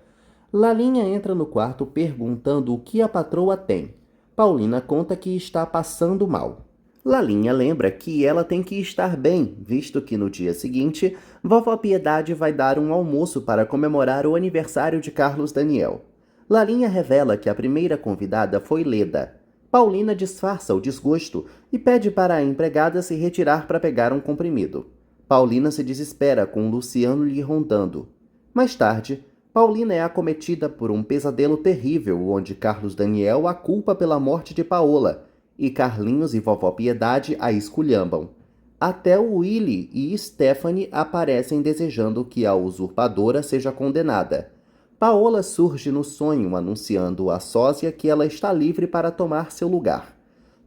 Lalinha entra no quarto perguntando o que a patroa tem. Paulina conta que está passando mal. Lalinha lembra que ela tem que estar bem, visto que no dia seguinte, vovó Piedade vai dar um almoço para comemorar o aniversário de Carlos Daniel. Lalinha revela que a primeira convidada foi Leda. Paulina disfarça o desgosto e pede para a empregada se retirar para pegar um comprimido. Paulina se desespera com Luciano lhe rondando. Mais tarde, Paulina é acometida por um pesadelo terrível onde Carlos Daniel a culpa pela morte de Paola, e Carlinhos e vovó Piedade a esculhambam. Até Willy e Stephanie aparecem desejando que a usurpadora seja condenada. Paola surge no sonho anunciando à sósia que ela está livre para tomar seu lugar.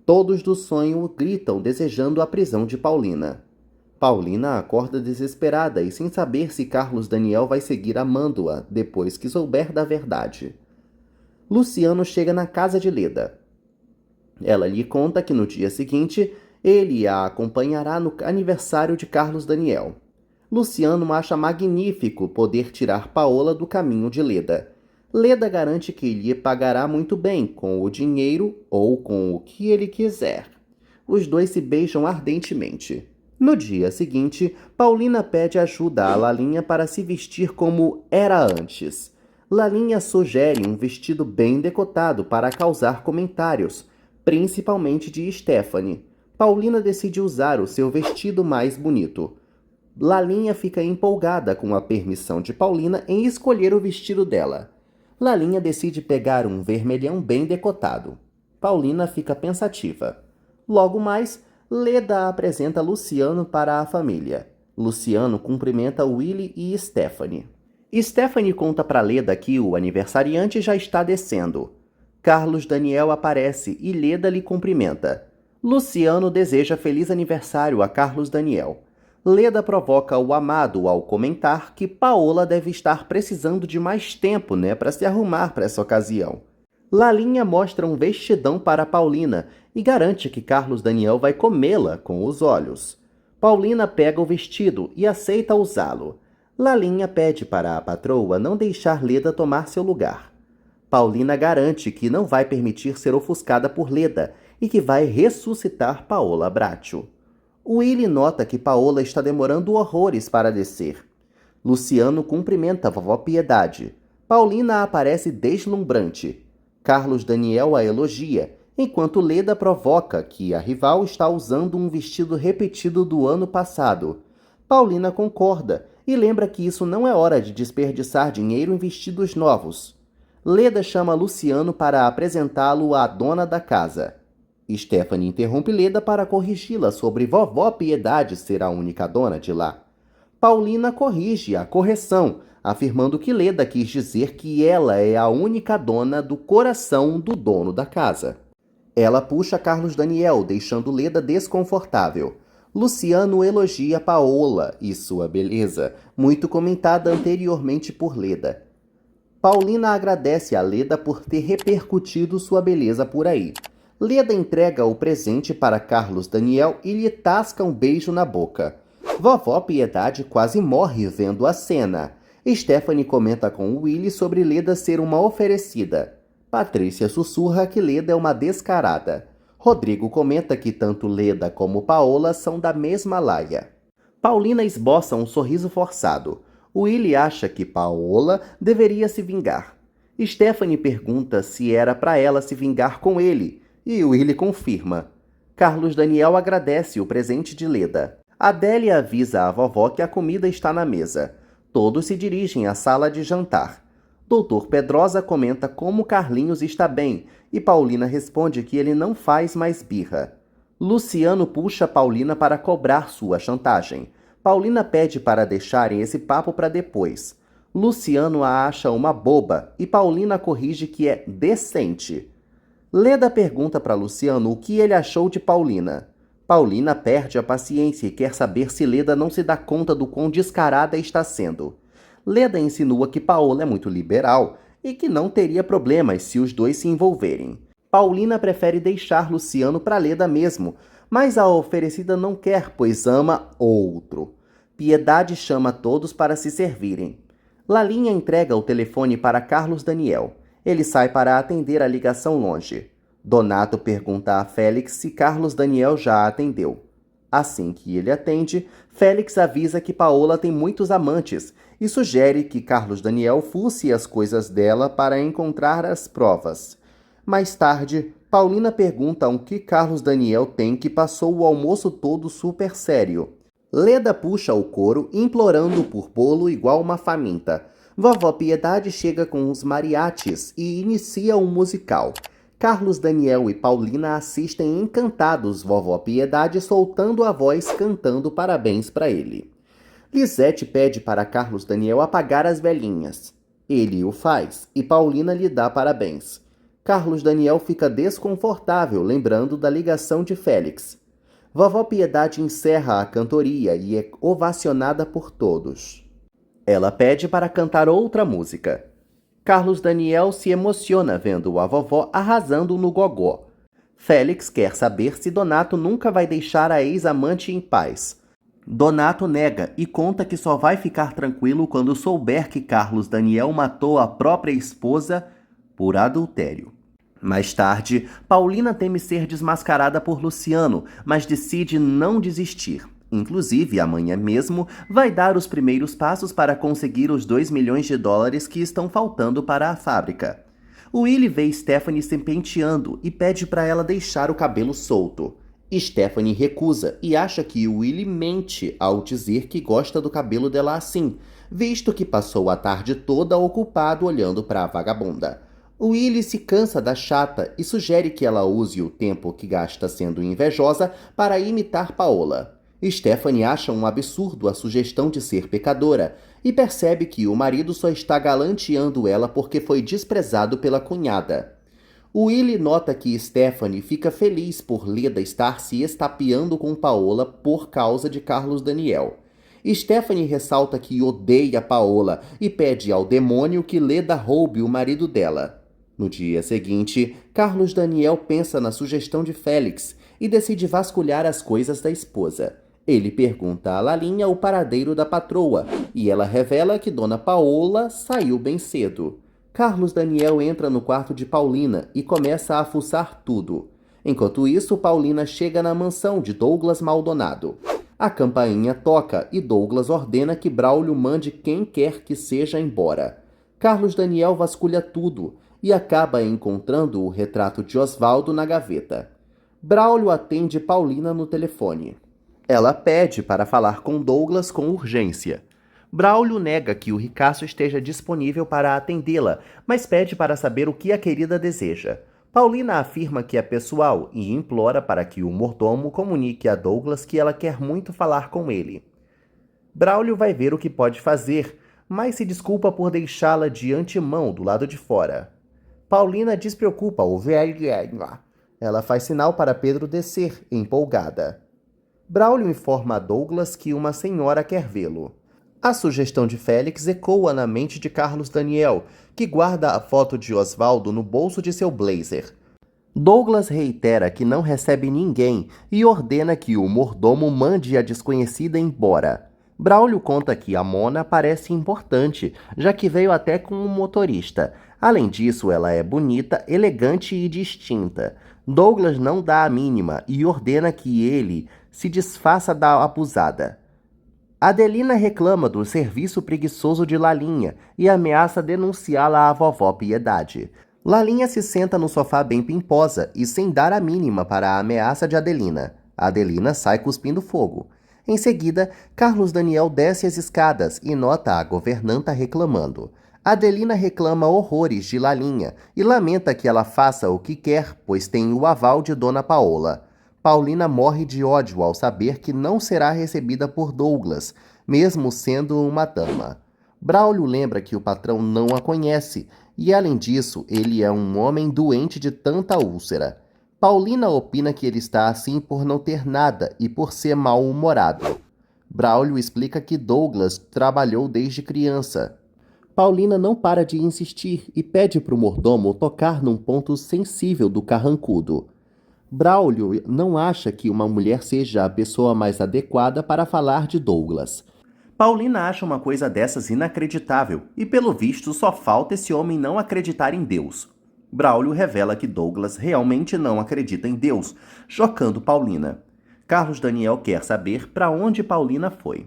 Todos do sonho gritam desejando a prisão de Paulina. Paulina acorda desesperada e sem saber se Carlos Daniel vai seguir amando-a depois que souber da verdade. Luciano chega na casa de Leda. Ela lhe conta que no dia seguinte ele a acompanhará no aniversário de Carlos Daniel. Luciano acha magnífico poder tirar Paola do caminho de Leda. Leda garante que lhe pagará muito bem com o dinheiro ou com o que ele quiser. Os dois se beijam ardentemente. No dia seguinte, Paulina pede ajuda a Lalinha para se vestir como era antes. Lalinha sugere um vestido bem decotado para causar comentários, principalmente de Stephanie. Paulina decide usar o seu vestido mais bonito. Lalinha fica empolgada com a permissão de Paulina em escolher o vestido dela. Lalinha decide pegar um vermelhão bem decotado. Paulina fica pensativa. Logo mais, Leda apresenta Luciano para a família. Luciano cumprimenta Willy e Stephanie. Stephanie conta para Leda que o aniversariante já está descendo. Carlos Daniel aparece e Leda lhe cumprimenta. Luciano deseja feliz aniversário a Carlos Daniel. Leda provoca o amado ao comentar que Paola deve estar precisando de mais tempo, para se arrumar para essa ocasião. Lalinha mostra um vestidão para Paulina e garante que Carlos Daniel vai comê-la com os olhos. Paulina pega o vestido e aceita usá-lo. Lalinha pede para a patroa não deixar Leda tomar seu lugar. Paulina garante que não vai permitir ser ofuscada por Leda e que vai ressuscitar Paola Bracho. Willy nota que Paola está demorando horrores para descer. Luciano cumprimenta a vovó Piedade. Paulina aparece deslumbrante. Carlos Daniel a elogia, enquanto Leda provoca que a rival está usando um vestido repetido do ano passado. Paulina concorda e lembra que isso não é hora de desperdiçar dinheiro em vestidos novos. Leda chama Luciano para apresentá-lo à dona da casa. Stephanie interrompe Leda para corrigi-la sobre vovó Piedade ser a única dona de lá. Paulina corrige a correção, afirmando que Leda quis dizer que ela é a única dona do coração do dono da casa. Ela puxa Carlos Daniel, deixando Leda desconfortável. Luciano elogia Paola e sua beleza, muito comentada anteriormente por Leda. Paulina agradece a Leda por ter repercutido sua beleza por aí. Leda entrega o presente para Carlos Daniel e lhe tasca um beijo na boca. Vovó Piedade quase morre vendo a cena. Stephanie comenta com Willy sobre Leda ser uma oferecida. Patrícia sussurra que Leda é uma descarada. Rodrigo comenta que tanto Leda como Paola são da mesma laia. Paulina esboça um sorriso forçado. Willy acha que Paola deveria se vingar. Stephanie pergunta se era para ela se vingar com ele. E Willy confirma. Carlos Daniel agradece o presente de Leda. Adélia avisa a vovó que a comida está na mesa. Todos se dirigem à sala de jantar. Doutor Pedrosa comenta como Carlinhos está bem e Paulina responde que ele não faz mais birra. Luciano puxa Paulina para cobrar sua chantagem. Paulina pede para deixarem esse papo para depois. Luciano a acha uma boba e Paulina corrige que é decente. Leda pergunta para Luciano o que ele achou de Paulina. Paulina perde a paciência e quer saber se Leda não se dá conta do quão descarada está sendo. Leda insinua que Paola é muito liberal e que não teria problemas se os dois se envolverem. Paulina prefere deixar Luciano para Leda mesmo, mas a oferecida não quer, pois ama outro. Piedade chama todos para se servirem. Lalinha entrega o telefone para Carlos Daniel. Ele sai para atender a ligação longe. Donato pergunta a Félix se Carlos Daniel já a atendeu. Assim que ele atende, Félix avisa que Paola tem muitos amantes e sugere que Carlos Daniel fuce as coisas dela para encontrar as provas. Mais tarde, Paulina pergunta o que Carlos Daniel tem que passou o almoço todo super sério. Leda puxa o coro, implorando por bolo igual uma faminta. Vovó Piedade chega com os mariachis e inicia um musical. Carlos Daniel e Paulina assistem encantados Vovó Piedade soltando a voz cantando parabéns para ele. Lisete pede para Carlos Daniel apagar as velhinhas. Ele o faz e Paulina lhe dá parabéns. Carlos Daniel fica desconfortável lembrando da ligação de Félix. Vovó Piedade encerra a cantoria e é ovacionada por todos. Ela pede para cantar outra música. Carlos Daniel se emociona vendo a vovó arrasando no gogó. Félix quer saber se Donato nunca vai deixar a ex-amante em paz. Donato nega e conta que só vai ficar tranquilo quando souber que Carlos Daniel matou a própria esposa por adultério. Mais tarde, Paulina teme ser desmascarada por Luciano, mas decide não desistir. Inclusive, amanhã mesmo, vai dar os primeiros passos para conseguir os 2 milhões de dólares que estão faltando para a fábrica. Willie vê Stephanie se penteando e pede para ela deixar o cabelo solto. Stephanie recusa e acha que Willie mente ao dizer que gosta do cabelo dela assim, visto que passou a tarde toda ocupado olhando para a vagabunda. Willie se cansa da chata e sugere que ela use o tempo que gasta sendo invejosa para imitar Paola. Stephanie acha um absurdo a sugestão de ser pecadora e percebe que o marido só está galanteando ela porque foi desprezado pela cunhada. Willie nota que Stephanie fica feliz por Leda estar se estapeando com Paola por causa de Carlos Daniel. Stephanie ressalta que odeia Paola e pede ao demônio que Leda roube o marido dela. No dia seguinte, Carlos Daniel pensa na sugestão de Félix e decide vasculhar as coisas da esposa. Ele pergunta a Lalinha o paradeiro da patroa e ela revela que Dona Paola saiu bem cedo. Carlos Daniel entra no quarto de Paulina e começa a fuçar tudo. Enquanto isso, Paulina chega na mansão de Douglas Maldonado. A campainha toca e Douglas ordena que Braulio mande quem quer que seja embora. Carlos Daniel vasculha tudo e acaba encontrando o retrato de Osvaldo na gaveta. Braulio atende Paulina no telefone. Ela pede para falar com Douglas com urgência. Braulio nega que o ricaço esteja disponível para atendê-la, mas pede para saber o que a querida deseja. Paulina afirma que é pessoal e implora para que o mordomo comunique a Douglas que ela quer muito falar com ele. Braulio vai ver o que pode fazer, mas se desculpa por deixá-la de antemão do lado de fora. Paulina despreocupa o velho. Ela faz sinal para Pedro descer, empolgada. Braulio informa a Douglas que uma senhora quer vê-lo. A sugestão de Félix ecoa na mente de Carlos Daniel, que guarda a foto de Osvaldo no bolso de seu blazer. Douglas reitera que não recebe ninguém e ordena que o mordomo mande a desconhecida embora. Braulio conta que a Mona parece importante, já que veio até com um motorista. Além disso, ela é bonita, elegante e distinta. Douglas não dá a mínima e ordena que ele se desfaça da abusada. Adelina reclama do serviço preguiçoso de Lalinha e ameaça denunciá-la à vovó Piedade. Lalinha se senta no sofá bem pimposa e sem dar a mínima para a ameaça de Adelina. Adelina sai cuspindo fogo. Em seguida, Carlos Daniel desce as escadas e nota a governanta reclamando. Adelina reclama horrores de Lalinha e lamenta que ela faça o que quer, pois tem o aval de Dona Paola. Paulina morre de ódio ao saber que não será recebida por Douglas, mesmo sendo uma dama. Braulio lembra que o patrão não a conhece e, além disso, ele é um homem doente de tanta úlcera. Paulina opina que ele está assim por não ter nada e por ser mal-humorado. Braulio explica que Douglas trabalhou desde criança. Paulina não para de insistir e pede para o mordomo tocar num ponto sensível do carrancudo. Braulio não acha que uma mulher seja a pessoa mais adequada para falar de Douglas. Paulina acha uma coisa dessas inacreditável e, pelo visto, só falta esse homem não acreditar em Deus. Braulio revela que Douglas realmente não acredita em Deus, chocando Paulina. Carlos Daniel quer saber para onde Paulina foi.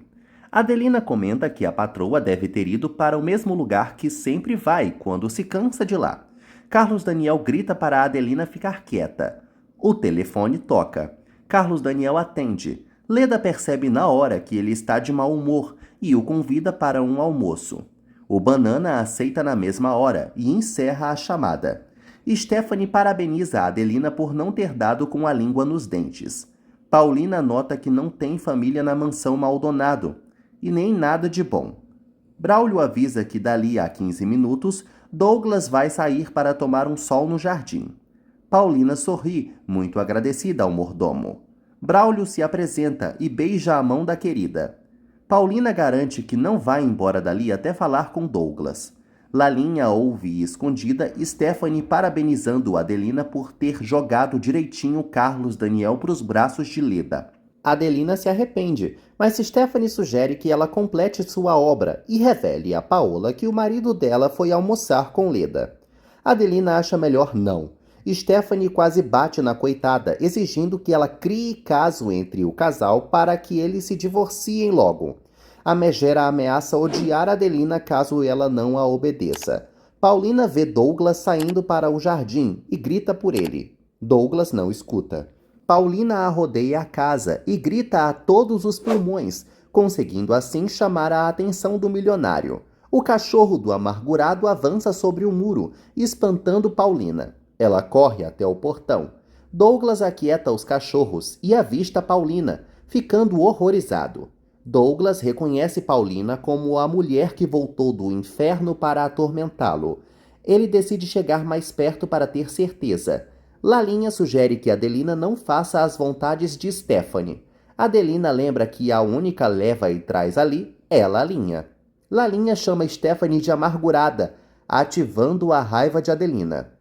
Adelina comenta que a patroa deve ter ido para o mesmo lugar que sempre vai quando se cansa de lá. Carlos Daniel grita para Adelina ficar quieta. O telefone toca. Carlos Daniel atende. Leda percebe na hora que ele está de mau humor e o convida para um almoço. O Banana aceita na mesma hora e encerra a chamada. Stephanie parabeniza a Adelina por não ter dado com a língua nos dentes. Paulina nota que não tem família na mansão Maldonado, e nem nada de bom. Braulio avisa que dali a 15 minutos, Douglas vai sair para tomar um sol no jardim. Paulina sorri, muito agradecida ao mordomo. Braulio se apresenta e beija a mão da querida. Paulina garante que não vai embora dali até falar com Douglas. Lalinha ouve escondida Stephanie parabenizando Adelina por ter jogado direitinho Carlos Daniel para os braços de Leda. Adelina se arrepende, mas Stephanie sugere que ela complete sua obra e revele a Paola que o marido dela foi almoçar com Leda. Adelina acha melhor não. Stephanie quase bate na coitada, exigindo que ela crie caso entre o casal para que eles se divorciem logo. A megera ameaça odiar Adelina caso ela não a obedeça. Paulina vê Douglas saindo para o jardim e grita por ele. Douglas não escuta. Paulina a rodeia a casa e grita a todos os pulmões, conseguindo assim chamar a atenção do milionário. O cachorro do amargurado avança sobre o muro, espantando Paulina. Ela corre até o portão. Douglas aquieta os cachorros e avista Paulina, ficando horrorizado. Douglas reconhece Paulina como a mulher que voltou do inferno para atormentá-lo. Ele decide chegar mais perto para ter certeza. Lalinha sugere que Adelina não faça as vontades de Stephanie. Adelina lembra que a única leva e traz ali é Lalinha. Lalinha chama Stephanie de amargurada, ativando a raiva de Adelina.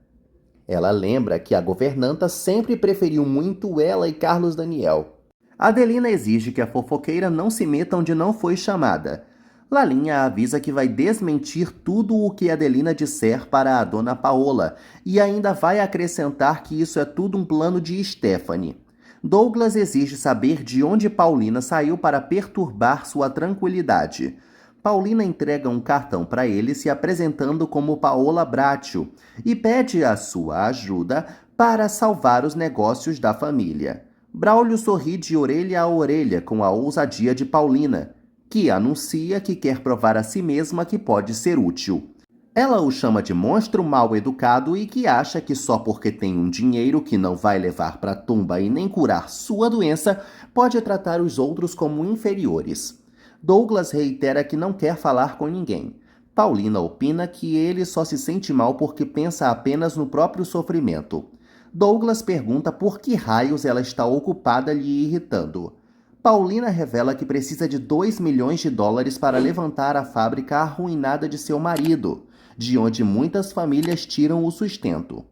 Ela lembra que a governanta sempre preferiu muito ela e Carlos Daniel. Adelina exige que a fofoqueira não se meta onde não foi chamada. Lalinha avisa que vai desmentir tudo o que Adelina disser para a dona Paola e ainda vai acrescentar que isso é tudo um plano de Stephanie. Douglas exige saber de onde Paulina saiu para perturbar sua tranquilidade. Paulina entrega um cartão para ele se apresentando como Paola Bracho e pede a sua ajuda para salvar os negócios da família. Braulio sorri de orelha a orelha com a ousadia de Paulina, que anuncia que quer provar a si mesma que pode ser útil. Ela o chama de monstro mal educado e que acha que só porque tem um dinheiro que não vai levar para a tumba e nem curar sua doença, pode tratar os outros como inferiores. Douglas reitera que não quer falar com ninguém. Paulina opina que ele só se sente mal porque pensa apenas no próprio sofrimento. Douglas pergunta por que raios ela está ocupada lhe irritando. Paulina revela que precisa de 2 milhões de dólares para levantar a fábrica arruinada de seu marido, de onde muitas famílias tiram o sustento.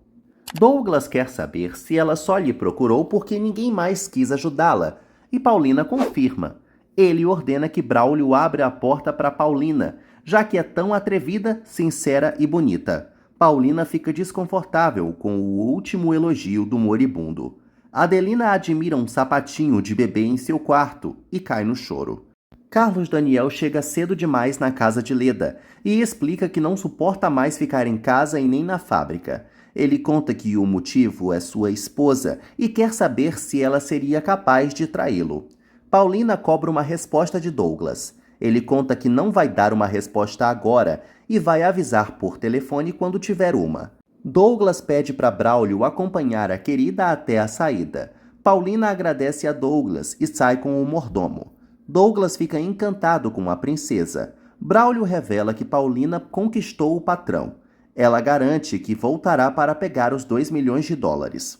Douglas quer saber se ela só lhe procurou porque ninguém mais quis ajudá-la, e Paulina confirma. Ele ordena que Braulio abra a porta para Paulina, já que é tão atrevida, sincera e bonita. Paulina fica desconfortável com o último elogio do moribundo. Adelina admira um sapatinho de bebê em seu quarto e cai no choro. Carlos Daniel chega cedo demais na casa de Leda e explica que não suporta mais ficar em casa e nem na fábrica. Ele conta que o motivo é sua esposa e quer saber se ela seria capaz de traí-lo. Paulina cobra uma resposta de Douglas. Ele conta que não vai dar uma resposta agora e vai avisar por telefone quando tiver uma. Douglas pede para Braulio acompanhar a querida até a saída. Paulina agradece a Douglas e sai com o mordomo. Douglas fica encantado com a princesa. Braulio revela que Paulina conquistou o patrão. Ela garante que voltará para pegar os 2 milhões de dólares.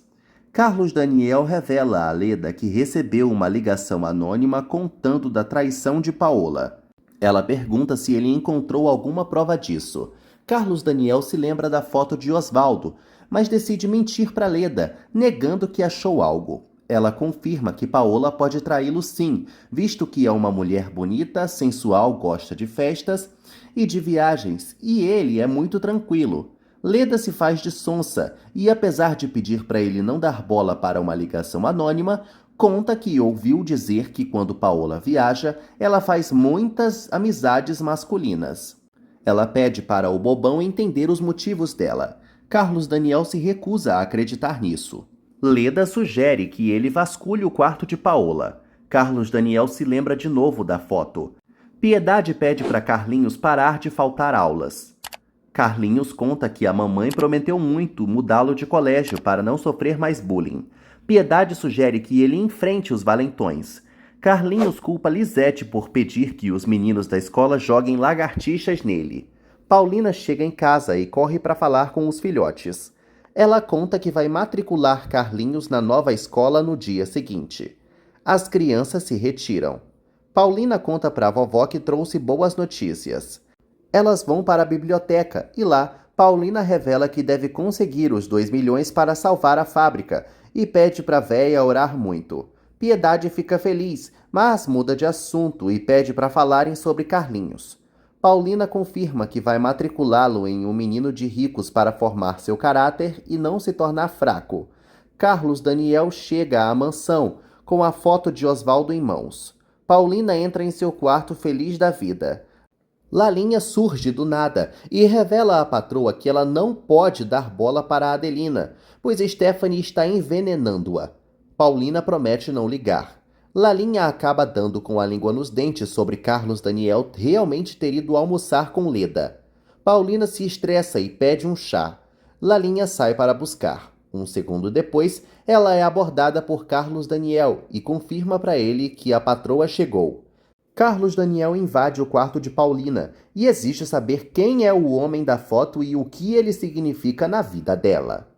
Carlos Daniel revela a Leda que recebeu uma ligação anônima contando da traição de Paola. Ela pergunta se ele encontrou alguma prova disso. Carlos Daniel se lembra da foto de Osvaldo, mas decide mentir para Leda, negando que achou algo. Ela confirma que Paola pode traí-lo sim, visto que é uma mulher bonita, sensual, gosta de festas e de viagens, e ele é muito tranquilo. Leda se faz de sonsa e, apesar de pedir para ele não dar bola para uma ligação anônima, conta que ouviu dizer que quando Paola viaja, ela faz muitas amizades masculinas. Ela pede para o bobão entender os motivos dela. Carlos Daniel se recusa a acreditar nisso. Leda sugere que ele vasculhe o quarto de Paola. Carlos Daniel se lembra de novo da foto. Piedade pede para Carlinhos parar de faltar aulas. Carlinhos conta que a mamãe prometeu muito mudá-lo de colégio para não sofrer mais bullying. Piedade sugere que ele enfrente os valentões. Carlinhos culpa Lisete por pedir que os meninos da escola joguem lagartixas nele. Paulina chega em casa e corre para falar com os filhotes. Ela conta que vai matricular Carlinhos na nova escola no dia seguinte. As crianças se retiram. Paulina conta para a vovó que trouxe boas notícias. Elas vão para a biblioteca e lá, Paulina revela que deve conseguir os 2 milhões para salvar a fábrica e pede para a véia orar muito. Piedade fica feliz, mas muda de assunto e pede para falarem sobre Carlinhos. Paulina confirma que vai matriculá-lo em um menino de ricos para formar seu caráter e não se tornar fraco. Carlos Daniel chega à mansão, com a foto de Osvaldo em mãos. Paulina entra em seu quarto feliz da vida. Lalinha surge do nada e revela à patroa que ela não pode dar bola para Adelina, pois Stephanie está envenenando-a. Paulina promete não ligar. Lalinha acaba dando com a língua nos dentes sobre Carlos Daniel realmente ter ido almoçar com Leda. Paulina se estressa e pede um chá. Lalinha sai para buscar. Um segundo depois, ela é abordada por Carlos Daniel e confirma para ele que a patroa chegou. Carlos Daniel invade o quarto de Paulina e exige saber quem é o homem da foto e o que ele significa na vida dela.